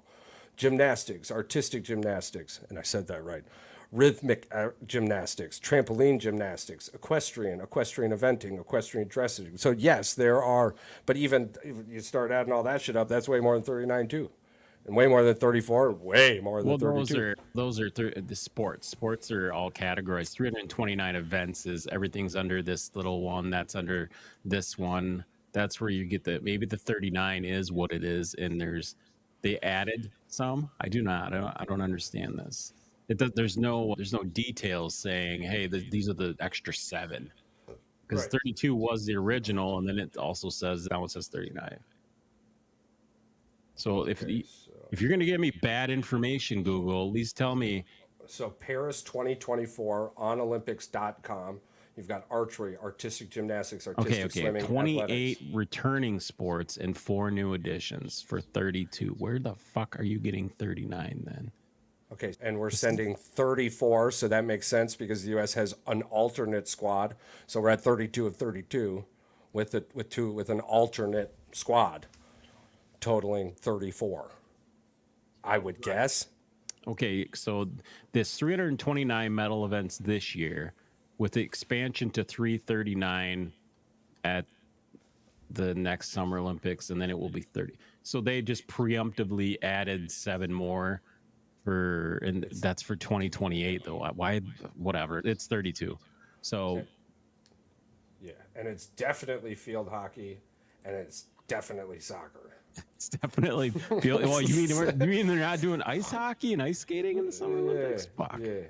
Gymnastics, artistic gymnastics, and I said that right. Rhythmic gymnastics, trampoline gymnastics, equestrian eventing, equestrian dressing. So yes, there are, but even if you start adding all that shit up, that's way more than 39 too. And way more than 34, way more than 32. Those are the sports. Sports are all categorized. 329 events is everything's under this little one. That's under this one. That's where you get maybe the 39 is what it is. And they added some. I don't understand this. There's no details saying, hey, these are the extra 7. Because 32 was the original. And then it also says, now it says 39. So if you're going to give me bad information, Google, at least tell me. So Paris 2024 on Olympics.com. You've got archery, artistic gymnastics, artistic swimming, 28 athletics. Returning sports and 4 new additions for 32. Where the fuck are you getting 39 then? Okay, and we're sending 34, so that makes sense because the U.S. has an alternate squad. So we're at 32 of 32 with an alternate squad, totaling 34. I would guess. Okay, so this 329 medal events this year, with the expansion to 339 at the next Summer Olympics, and then it will be 30. So they just preemptively added 7 more and that's for 2028 though. Why? Whatever. It's 32. So. Yeah, and it's definitely field hockey, and it's definitely soccer. It's definitely well. You mean they're not doing ice hockey and ice skating in the Summer Olympics? Fuck. Yeah.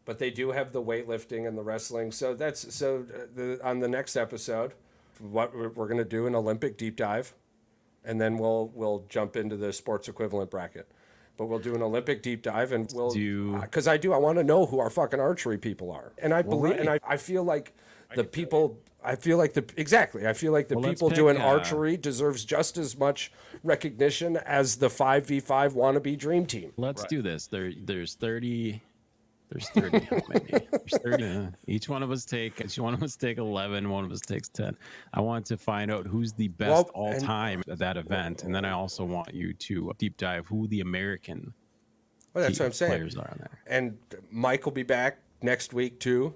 But they do have the weightlifting and the wrestling. So on the next episode, what we're going to do an Olympic deep dive, and then we'll jump into the sports equivalent bracket. But we'll do an Olympic deep dive, and we'll because I want to know who our fucking archery people are, and I believe, and I feel like the people. I feel like the people doing archery deserves just as much recognition as the 5v5 wannabe dream team. Let's do this. There's 30. There's 30. How many? There's 30. Each one of us take 11. One of us takes 10. I want to find out who's the best all time at that event, and then I also want you to deep dive who the American that's what I'm saying. Players are on there. And Mike will be back next week too.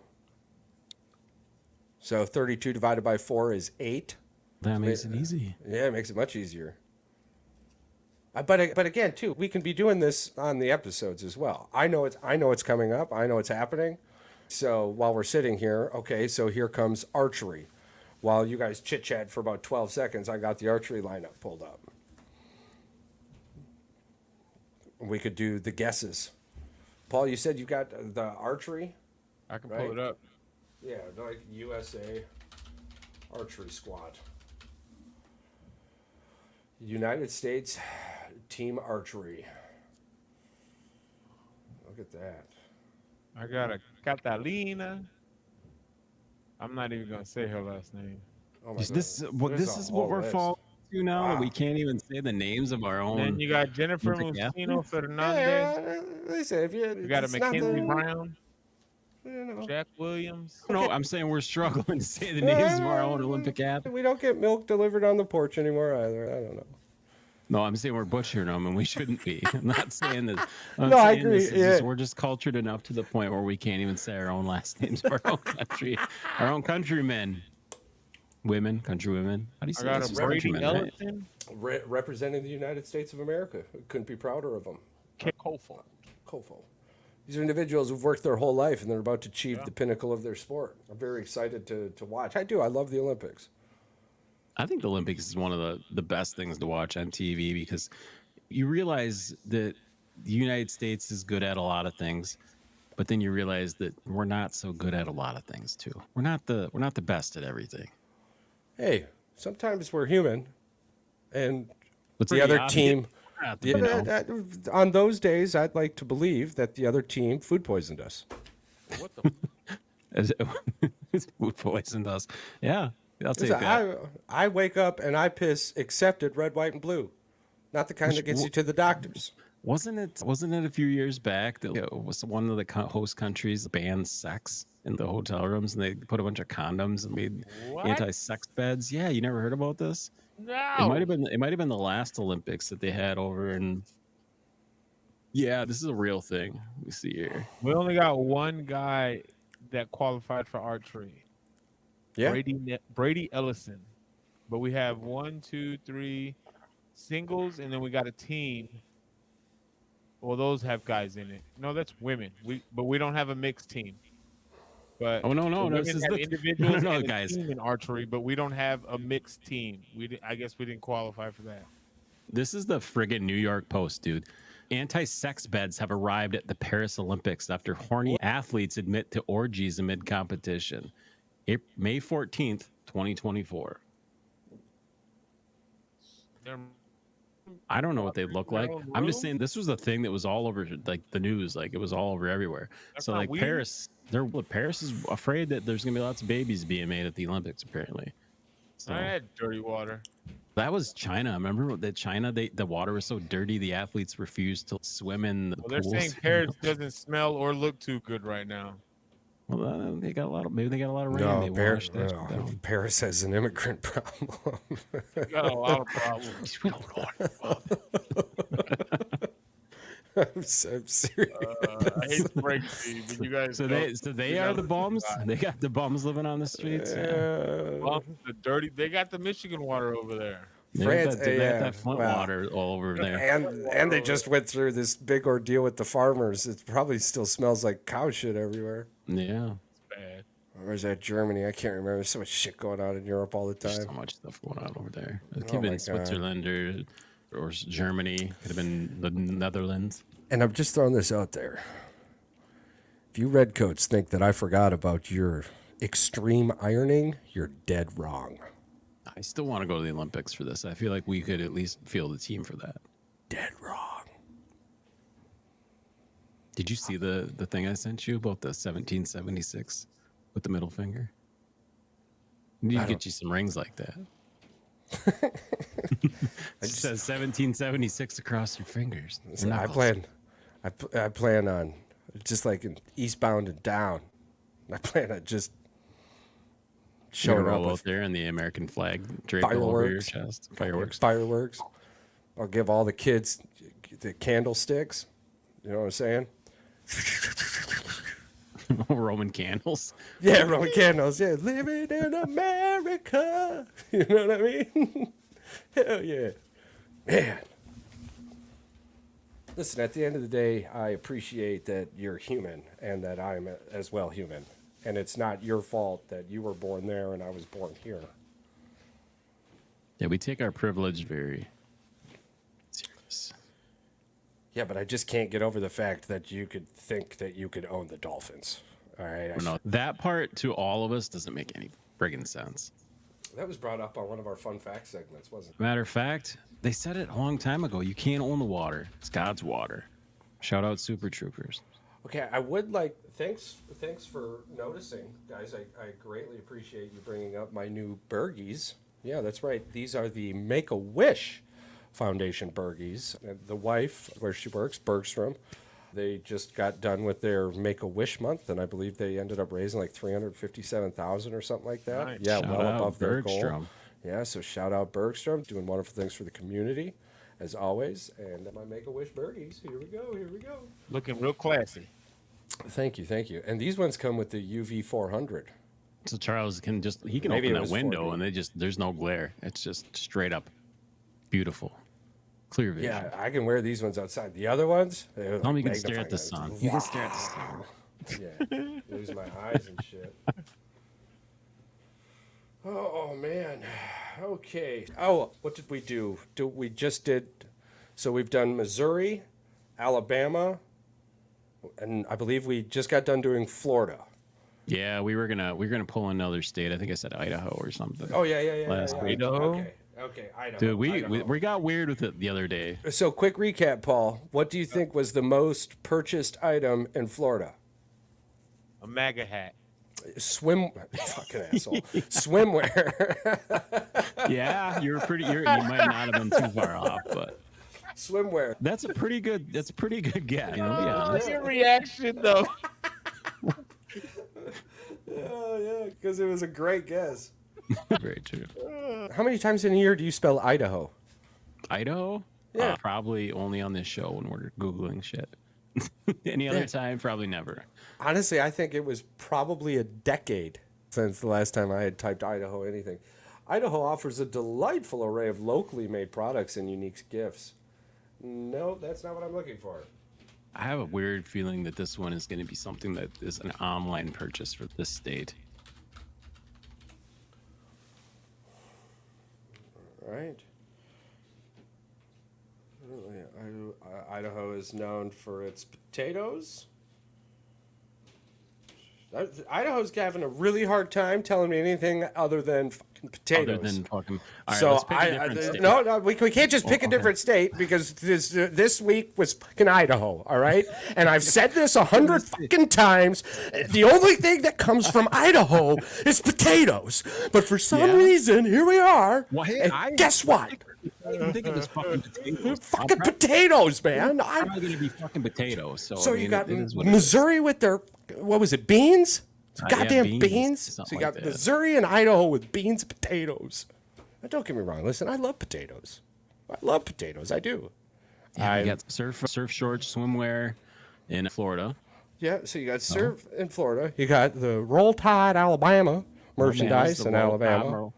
So 32 divided by 4 is 8. That makes it easy. Yeah, it makes it much easier. But again, too, we can be doing this on the episodes as well. I know it's coming up. I know it's happening. So while we're sitting here, okay, so here comes archery. While you guys chit chat for about 12 seconds, I got the archery lineup pulled up. We could do the guesses. Paul, you said you got the archery? I can pull it up. Yeah, like USA archery squad. United States team archery. Look at that. I got a Catalina. I'm not even gonna say her last name. Oh my This God. this is what we're falling to now, that we can't even say the names of our And then own you got Jennifer Olympic Musino athletes. Fernandez. Listen, if You got a it's not Mackenzie the, Brown, you know. Jack Williams. No, I'm saying we're struggling to say the names of our own Olympic athletes. We don't get milk delivered on the porch anymore either. I don't know. No, I'm saying we're butchering them, and we shouldn't be. I'm not saying this. No, I agree. We're just cultured enough to the point where we can't even say our own last names of our own country, our own countrymen, women, countrywomen. How do you I say got this? a Brady Countrymen, right? Ellison. Representing the United States of America. Couldn't be prouder of them. Kofo. Kofo. These are individuals who've worked their whole life and they're about to achieve the pinnacle of their sport. I'm very excited to watch. I do. I love the Olympics. I think the Olympics is one of the best things to watch on TV, because you realize that the United States is good at a lot of things, but then you realize that we're not so good at a lot of things too. We're not the best at everything. Hey, sometimes we're human, and It's the pretty other obvious. team. You know. On those days, I'd like to believe that the other team food poisoned us. What the? Food poisoned us. Yeah, I'll take Listen, that. I wake up and I piss accepted red, white, and blue, not the kind that gets you to the doctors. Wasn't it a few years back that it was one of the host countries banned sex in the hotel rooms, and they put a bunch of condoms and made anti-sex beds? Yeah, you never heard about this? No. It might have been the last Olympics that they had over in. Yeah, this is a real thing. Let me see here. We only got one guy that qualified for archery. Yeah. Brady Ellison. But we have 1, 2, 3 singles, and then we got a team. Well, those have guys in it. No, that's women. But we don't have a mixed team. But Oh no, this is individuals and a guys. team in archery, but we don't have a mixed team. I guess we didn't qualify for that. This is the friggin' New York Post, dude. Anti-sex beds have arrived at the Paris Olympics after horny athletes admit to orgies amid competition. May 14th, 2024. I don't know what they look like. I'm just saying this was a thing that was all over like the news, like it was all over everywhere. So like weird. Paris is afraid that there's gonna be lots of babies being made at the Olympics, apparently. So I had dirty water. that was China. Remember that China, the water was so dirty the athletes refused to swim in the Well, they're pools. saying Paris doesn't smell or look too good right now. Well, they got a lot of rain. No, They washed that shit down. Paris has an immigrant problem. We got a lot of problems. I'm serious. I hate to break it to you, but you guys. So they are the bums. They got the bums living on the streets. Well, the dirty. They got the Michigan water over there. France, they got that Flint water all over there. And they just went through this big ordeal with the farmers. It probably still smells like cow shit everywhere. Yeah. It's bad. Or is that Germany? I can't remember. There's so much shit going on in Europe all the There's time. so much stuff going on over there. It could Oh have my been God. Switzerland or Germany. Could have been the Netherlands. And I'm just throwing this out there. If you redcoats think that I forgot about your extreme ironing, you're dead wrong. I still want to go to the Olympics for this. I feel like we could at least field the team for that. Dead wrong. Did you see the thing I sent you about the 1776 with the middle finger? I need to get you some rings like that. It says 1776 across your fingers. Your I knuckles. plan on just like in Eastbound and Down. I plan on just You're showing gonna up roll out with there and the American flag draped all over your fireworks. chest. Fireworks. Fireworks. I'll give all the kids the candlesticks. You know what I'm saying? Roman candles. Yeah, Roman candles. Yeah, living in America. You know what I mean? Hell yeah. Man. Listen, at the end of the day, I appreciate that you're human and that I'm as well human. And it's not your fault that you were born there and I was born here. Yeah, we take our privilege very serious. Yeah, but I just can't get over the fact that you could think that you could own the Dolphins. All right. No, that part to all of us doesn't make any friggin' sense. That was brought up on one of our fun fact segments, wasn't it? Matter of fact, they said it a long time ago. You can't own the water. It's God's water. Shout out Super Troopers. Okay, I would like thanks for noticing, guys. I greatly appreciate you bringing up my new Bergies. Yeah, that's right. These are the Make-A-Wish Foundation Bergies. And the wife, where she works, Bergstrom, they just got done with their Make-A-Wish month, and I believe they ended up raising like 357,000 or something like that. Nice. Yeah, Shout well out above their goal. Bergstrom. Yeah, so shout out Bergstrom, doing wonderful things for the community, as always. And my Make-A-Wish Bergies. Here we go. Here we go. Looking real classy. Thank you, thank you. And these ones come with the UV 400. So Charles can Maybe open it that was window 4D. and there's no glare. It's just straight up beautiful, clear vision. Yeah, I can wear these ones outside. The other ones, they're Tell me like you can stare at the magnifying sun. lenses. You can stare at the sun. Yeah, lose my eyes and shit. Oh man. Okay. Oh, what did we do? We just did. So we've done Missouri, Alabama, and I believe we just got done doing Florida. Yeah, we were gonna pull another state. I think I said Idaho or something. Oh yeah. Last yeah. week. Idaho? Okay, Idaho. Dude, we Idaho. got weird with it the other day. So quick recap, Paul. What do you think was the most purchased item in Florida? A MAGA hat. Fucking asshole. Swimwear. Yeah, you might not have been too far off, but Swimwear. that's a pretty good guess. You know, to be honest. Your reaction though. Oh yeah, because it was a great guess. Very true. How many times in a year do you spell Idaho? Idaho? Yeah. Probably only on this show when we're Googling shit. Any other time, probably never. Honestly, I think it was probably a decade since the last time I had typed Idaho anything. Idaho offers a delightful array of locally made products and unique gifts. No, that's not what I'm looking for. I have a weird feeling that this one is going to be something that is an online purchase for this state. All right. Idaho is known for its potatoes. Idaho's having a really hard time telling me anything other than fucking potatoes. Other than fucking. All right, So let's pick a different state. no, we can't just pick a different state because this week was fucking Idaho, all right? And I've said this 100 fucking times. The only thing that comes from Idaho is potatoes. But for some reason, here we are. Well, hey, and guess what? I didn't think it was fucking potatoes. Fucking potatoes, man. Probably going to be fucking potatoes. So I mean, you got it is what it is. Missouri with their, what was it, beans? Yeah, Goddamn beans. So something you got like that. Missouri and Idaho with beans and potatoes. Now, don't get me wrong. Listen, I love potatoes. I love potatoes. I do. Yeah, you got surf shorts, swimwear in Florida. Yeah, so you got surf in Florida. You got the Roll Tide Alabama merchandise in Alabama.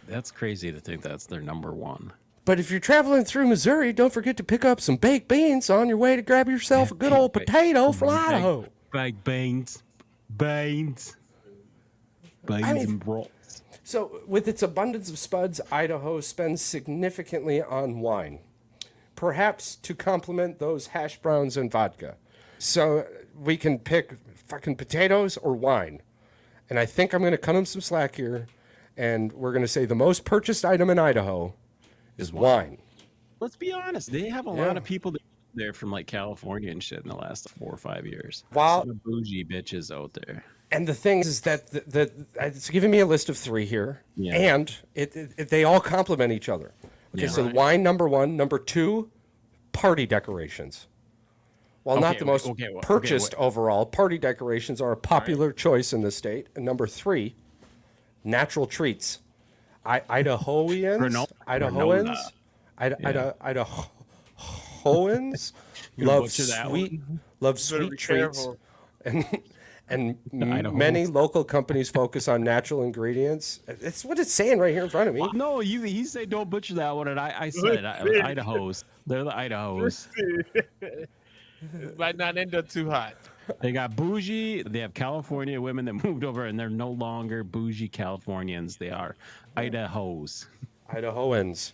That's crazy to think that's their number one. But if you're traveling through Missouri, don't forget to pick up some baked beans on your way to grab yourself a good old potato from Idaho. Baked beans. Beans and rolls. So, with its abundance of spuds, Idaho spends significantly on wine, perhaps to complement those hash browns and vodka. So, we can pick fucking potatoes or wine. And I think I'm going to cut them some slack here, and we're going to say the most purchased item in Idaho is wine. Let's be honest. They have a lot of people there from like California and shit in the last 4 or 5 years. Wow. Some bougie bitches out there. And the thing is that it's giving me a list of 3 here, Yeah. and they all complement each other. Okay, Yeah. so wine, number 1. Number 2, party decorations. While not the most purchased overall, party decorations are a popular choice in the state. And number 3, natural treats. Idahoans love sweet treats, and many local companies focus on natural ingredients. That's what it's saying right here in front of me. No, he said don't butcher that one, and I said Idahos. They're the Idahos. It might not end up too hot. They got bougie. They have California women that moved over, and they're no longer bougie Californians. They are Idahos. Idahoans.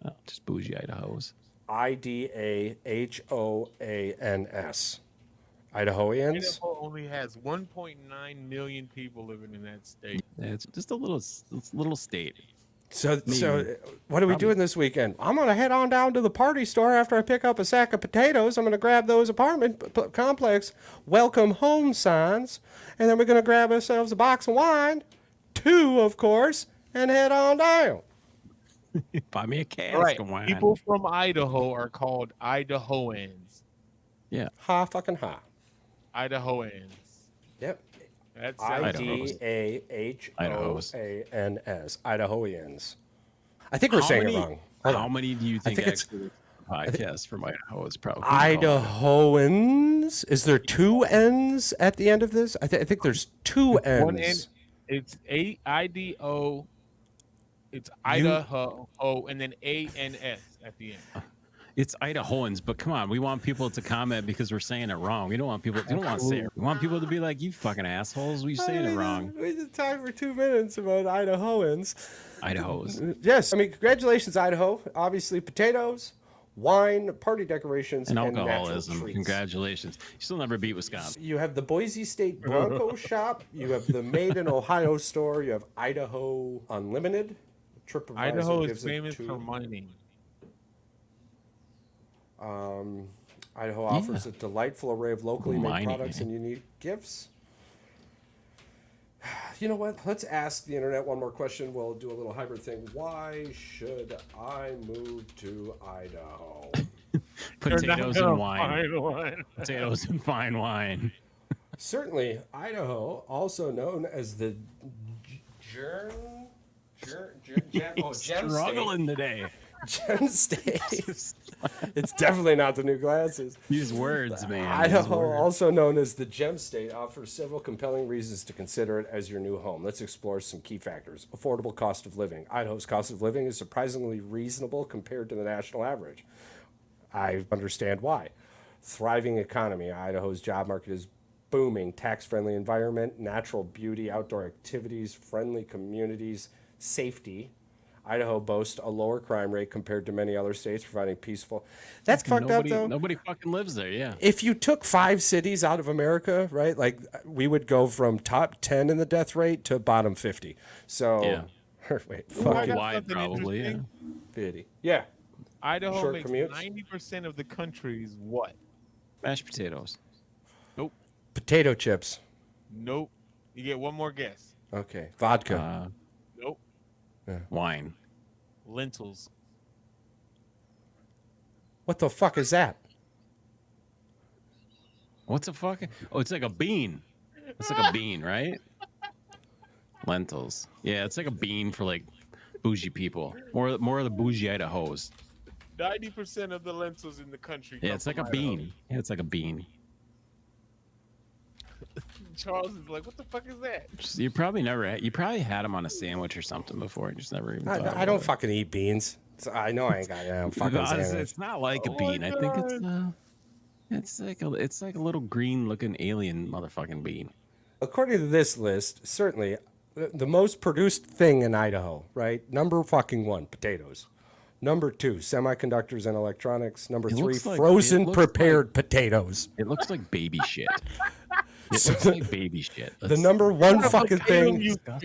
Oh, just bougie Idahos. Idahoans. Idahoans. Idaho only has 1.9 million people living in that state. It's just a little state. So what are we doing this weekend? I'm going to head on down to the party store after I pick up a sack of potatoes. I'm going to grab those apartment complex welcome home signs, and then we're going to grab ourselves a box of wine, 2, of course, and head on down. Buy me a cask Right. of wine. People from Idaho are called Idahoans. Yeah. Ha fucking ha. Idahoans. Yep. That's Idahoans. Idahoans. I think we're saying it wrong. How many do you think it's actually podcasts from Idaho is probably Idahoans? Is there 2 N's at the end of this? I think there's 2 N's. One N. It's IDO. It's Idaho, and then ANS at the end. It's Idahoans, but come on, we want people to comment because we're saying it wrong. We don't want people. We don't want to say it. We want people to be like, "You fucking assholes! We saying it wrong." We just talked for 2 minutes about Idahoans. Idahos. Yes, I mean, congratulations, Idaho. Obviously, potatoes, wine, party decorations, And natural alcoholism. treats. Congratulations. You still never beat Wisconsin. You have the Boise State Bronco shop. You have the Made in Ohio store. You have Idaho Unlimited. TripAdvisor Idaho is gives it famous 2. for mining. Idaho offers a delightful array of locally made Mining, products and unique gifts. You know what? Let's ask the internet one more question. We'll do a little hybrid thing. Why should I move to Idaho? Potatoes and wine. Potatoes and fine wine. Certainly, Idaho, also known as the Gem Struggling today. Gem State. It's definitely not the new glasses. These words, man. Idaho, also known as the Gem State, offers several compelling reasons to consider it as your new home. Let's explore some key factors. Affordable cost of living. Idaho's cost of living is surprisingly reasonable compared to the national average. I understand why. Thriving economy. Idaho's job market is booming. Tax-friendly environment, natural beauty, outdoor activities, friendly communities, safety. Idaho boasts a lower crime rate compared to many other states, providing peaceful. That's fucked up, though. Nobody fucking lives there, yeah. If you took 5 cities out of America, right, like we would go from top 10 in the death rate to bottom 50. So, Yeah. wait, Worldwide, something probably, yeah. interesting. 50. Yeah. Idaho Short makes commutes? 90% of the country's what? Mashed potatoes. Nope. Potato chips. Nope. You get one more guess. Okay. Vodka. Nope. Wine. Lentils. What the fuck is that? What's a fucking? Oh, it's like a bean. It's like a bean, right? Lentils. Yeah, it's like a bean for like bougie people. More of the bougie Idahos. 90% of the lentils in the country. Yeah, come it's like from a Idaho. bean. Yeah, it's like a bean. Charles is like, what the fuck is that? You probably had them on a sandwich or something before. You just never even. thought I about don't it. fucking eat beans. So I know I ain't got fucking sandwich. It's not like a bean. I think it's like a little green looking alien motherfucking bean. According to this list, certainly the most produced thing in Idaho, right? Number fucking 1, potatoes. Number 2, semiconductors and electronics. Number 3, frozen prepared potatoes. It looks like baby shit. It looks like baby shit. The number 1 fucking thing. I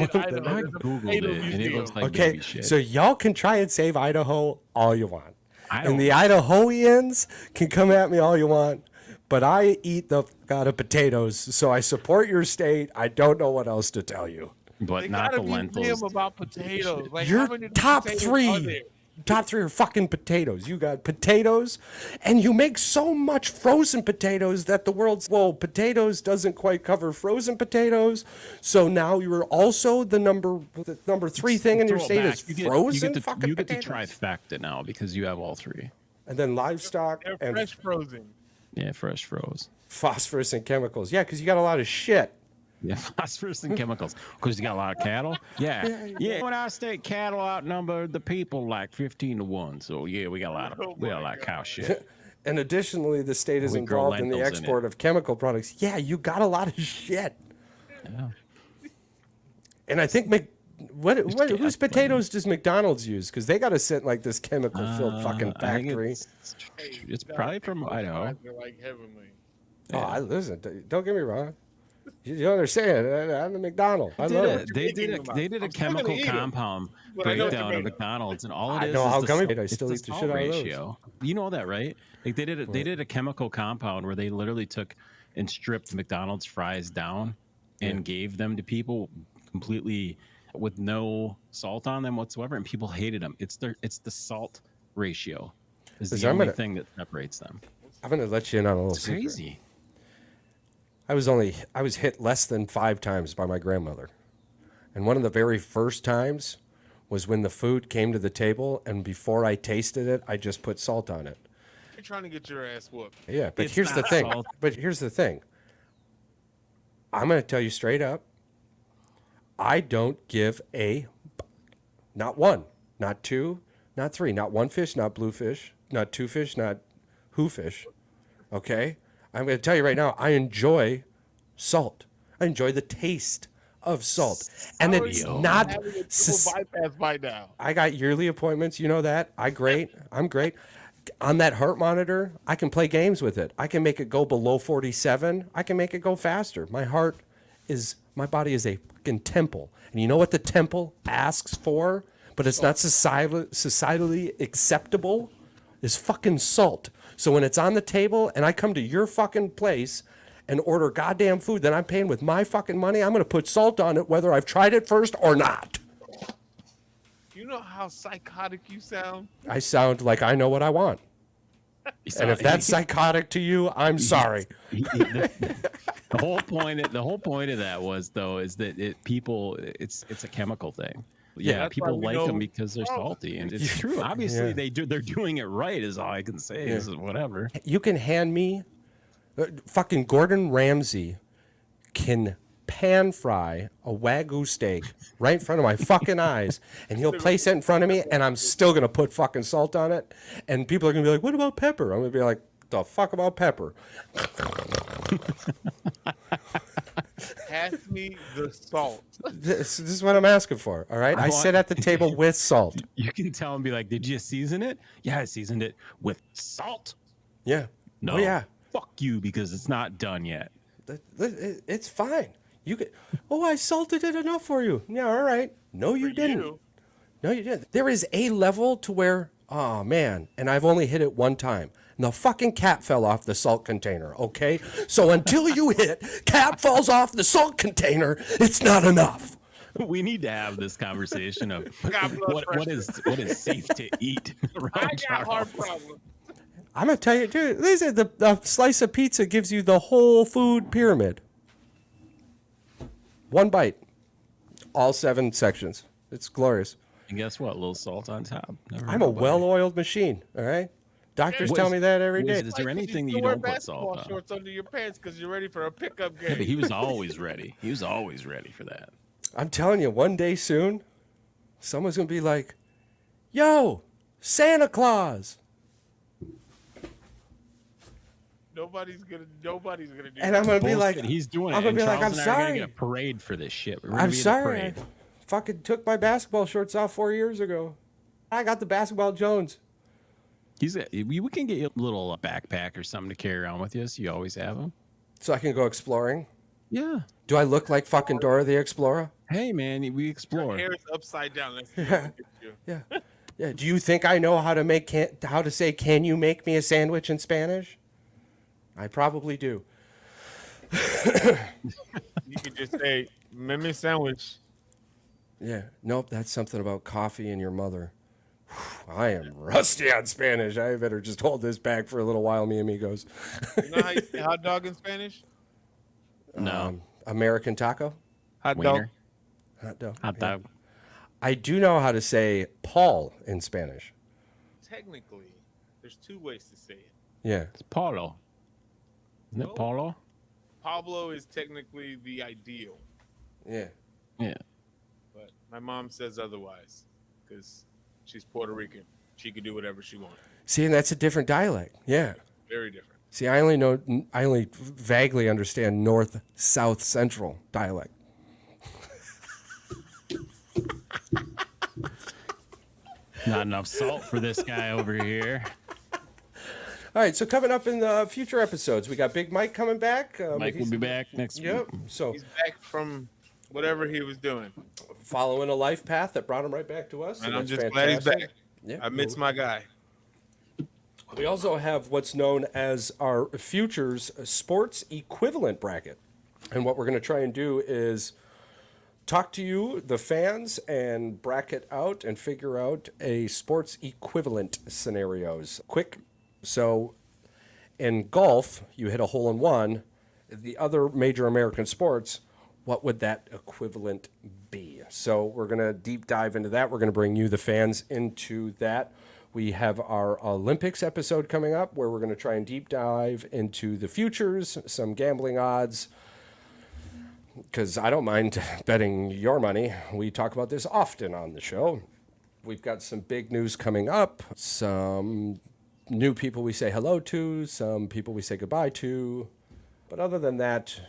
googled it, and it looks like Okay, baby shit. so y'all can try and save Idaho all you want. And the Idahoans can come at me all you want, but I eat the out of potatoes, so I support your state. I don't know what else to tell you. But not the lentils. About potatoes. Like, Your how many top potatoes are 3 there? top 3 are fucking potatoes. You got potatoes, and you make so much frozen potatoes that the world's, well, potatoes doesn't quite cover frozen potatoes. So now you're also the number 3 thing in your state is frozen fucking You get the potatoes. trifecta now because you have all 3. And then livestock They're and fresh frozen. Yeah, fresh froze. phosphorus and chemicals. Yeah, because you got a lot of shit. Yeah, phosphorus and chemicals. Because you got a lot of cattle. Yeah. When our state cattle outnumber the people like 15-1. So yeah, we got a lot of cow shit. And additionally, the state is We grow involved in the lentils in export of chemical products. Yeah, you got a lot of shit. Yeah. And I think whose potatoes does McDonald's use? Because they got to sit like this chemical-filled fucking I think factory. it's probably from Idaho. They're like heavenly. Oh, listen, don't get me wrong. You don't understand. I'm a McDonald's. I love it. They did a chemical compound breakdown of McDonald's, and all it is know how the gummy. salt, I still it's eat the the shit salt out of those. ratio. You know that, right? Like they did a chemical compound where they literally took and stripped McDonald's fries down and gave them to people completely with no salt on them whatsoever, and people hated them. It's the salt ratio is the only thing that separates them. I'm gonna let you in on a little secret. Crazy. I was hit less than 5 times by my grandmother. And one of the very first times was when the food came to the table, and before I tasted it, I just put salt on it. You're trying to get your ass whooped. Yeah, but It's here's the not thing. salt. But here's the thing. I'm going to tell you straight up. I don't give not 1, not 2, not 3, not 1 fish, not blue fish, not 2 fish, not who fish. Okay? I'm going to tell you right now, I enjoy salt. I enjoy the taste of salt. And it's not bypass by now. I got yearly appointments, you know that. I'm great. On that heart monitor, I can play games with it. I can make it go below 47. I can make it go faster. My body is a fucking temple. And you know what the temple asks for, but it's not societally acceptable? Is fucking salt. So when it's on the table and I come to your fucking place and order goddamn food that I'm paying with my fucking money, I'm going to put salt on it whether I've tried it first or not. You know how psychotic you sound? I sound like I know what I want. And if that's psychotic to you, I'm sorry. The whole point of that was is that it's a chemical thing. Yeah, people like them because they're salty, and it's true. Obviously, they're doing it right. Is all I can say. Is whatever. You can hand me, fucking Gordon Ramsay can pan fry a Wagyu steak right in front of my fucking eyes, and he'll place it in front of me, and I'm still gonna put fucking salt on it, and people are gonna be like, "What about pepper?" I'm gonna be like, "The fuck about pepper?" Pass me the salt. This is what I'm asking for. All right, I sit at the table with salt. You can tell and be like, "Did you season it?" Yeah, I seasoned it with salt. Yeah. No. Oh, yeah. Fuck you, because it's not done yet. It's fine. You get. Oh, I salted it enough for you. Yeah, all right. No, you didn't. No, you didn't. There is a level to where, oh man, and I've only hit it one time. And the fucking cap fell off the salt container. Okay, so until you hit cap falls off the salt container, it's not enough. We need to have this conversation of what is safe to eat. I got heart problems. I'm gonna tell you, dude. Listen, the slice of pizza gives you the whole food pyramid. One bite, all 7 sections. It's glorious. And guess what? A little salt on top. I'm a well-oiled machine. All right. Doctors tell me that every day. Is there anything that you don't put salt on? Shorts under your pants because you're ready for a pickup game. Yeah, but he was always ready. He was always ready for that. I'm telling you, one day soon, someone's gonna be like, "Yo, Santa Claus." Nobody's gonna do And I'm gonna be like, he's doing it. I'm gonna be like, Charles I'm and I are gonna sorry. get a parade for this shit. I'm sorry. I fucking took my basketball shorts off 4 years ago. I got the basketball Jones. We can get you a little backpack or something to carry around with you. So you always have them. So I can go exploring. Yeah. Do I look like fucking Dora the Explorer? Hey man, we explore. Your hair is upside down. Yeah. Yeah. Do you think I know how to say "Can you make me a sandwich" in Spanish? I probably do. You can just say "Meme sandwich." Yeah. Nope. That's something about coffee and your mother. I am rusty on Spanish. I better just hold this back for a little while, mi amigos. You know how you say hot dog in Spanish? No. American taco. Hot dog. Wiener. Hot dog. Hot dog. I do know how to say Paul in Spanish. Technically, there's 2 ways to say it. Yeah. It's Paulo. Isn't No. it Paulo? Pablo is technically the ideal, Yeah. Yeah. but my mom says otherwise because she's Puerto Rican. She can do whatever she wants. See, and that's a different dialect. Yeah. Very different. See, I only vaguely understand North, South, Central dialect. Not enough salt for this guy over here. All right, so coming up in the future episodes, we got Big Mike coming back. Mike will be back next week. Yep. So He's back from whatever he was doing. Following a life path that brought him right back to us. And I'm just fantastic. glad he's back. Yeah. I miss my guy. We also have what's known as our Futures Sports Equivalent Bracket. And what we're going to try and do is talk to you, the fans, and bracket out and figure out a sports equivalent scenarios. Quick. So in golf, you hit a hole in one. The other major American sports, what would that equivalent be? So we're going to deep dive into that. We're going to bring you, the fans, into that. We have our Olympics episode coming up where we're going to try and deep dive into the futures, some gambling odds, because I don't mind betting your money. We talk about this often on the show. We've got some big news coming up, some new people we say hello to, some people we say goodbye to. But other than that,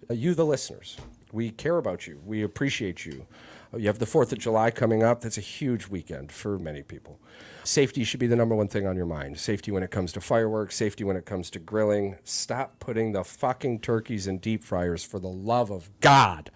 you, the listeners, we care about you. We appreciate you. You have the 4th of July coming up. That's a huge weekend for many people. Safety should be the number one thing on your mind. Safety when it comes to fireworks, safety when it comes to grilling. Stop putting the fucking turkeys in deep fryers, for the love of God.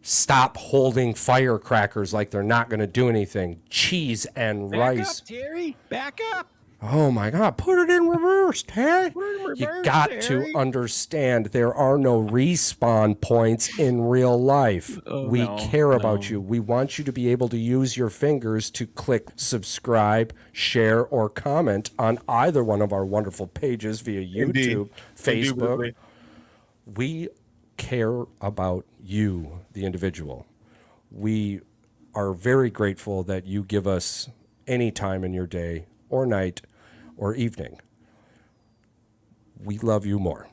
Stop holding firecrackers like they're not going to do anything. Cheese and rice. Back up, Terry. Back up. Oh my God, put it in reverse, Terry. You got to understand there are no respawn points in real life. We care about you. We want you to be able to use your fingers to click subscribe, share, or comment on either one of our wonderful pages via YouTube, Facebook. Indubitably. We care about you, the individual. We are very grateful that you give us any time in your day or night or evening. We love you more.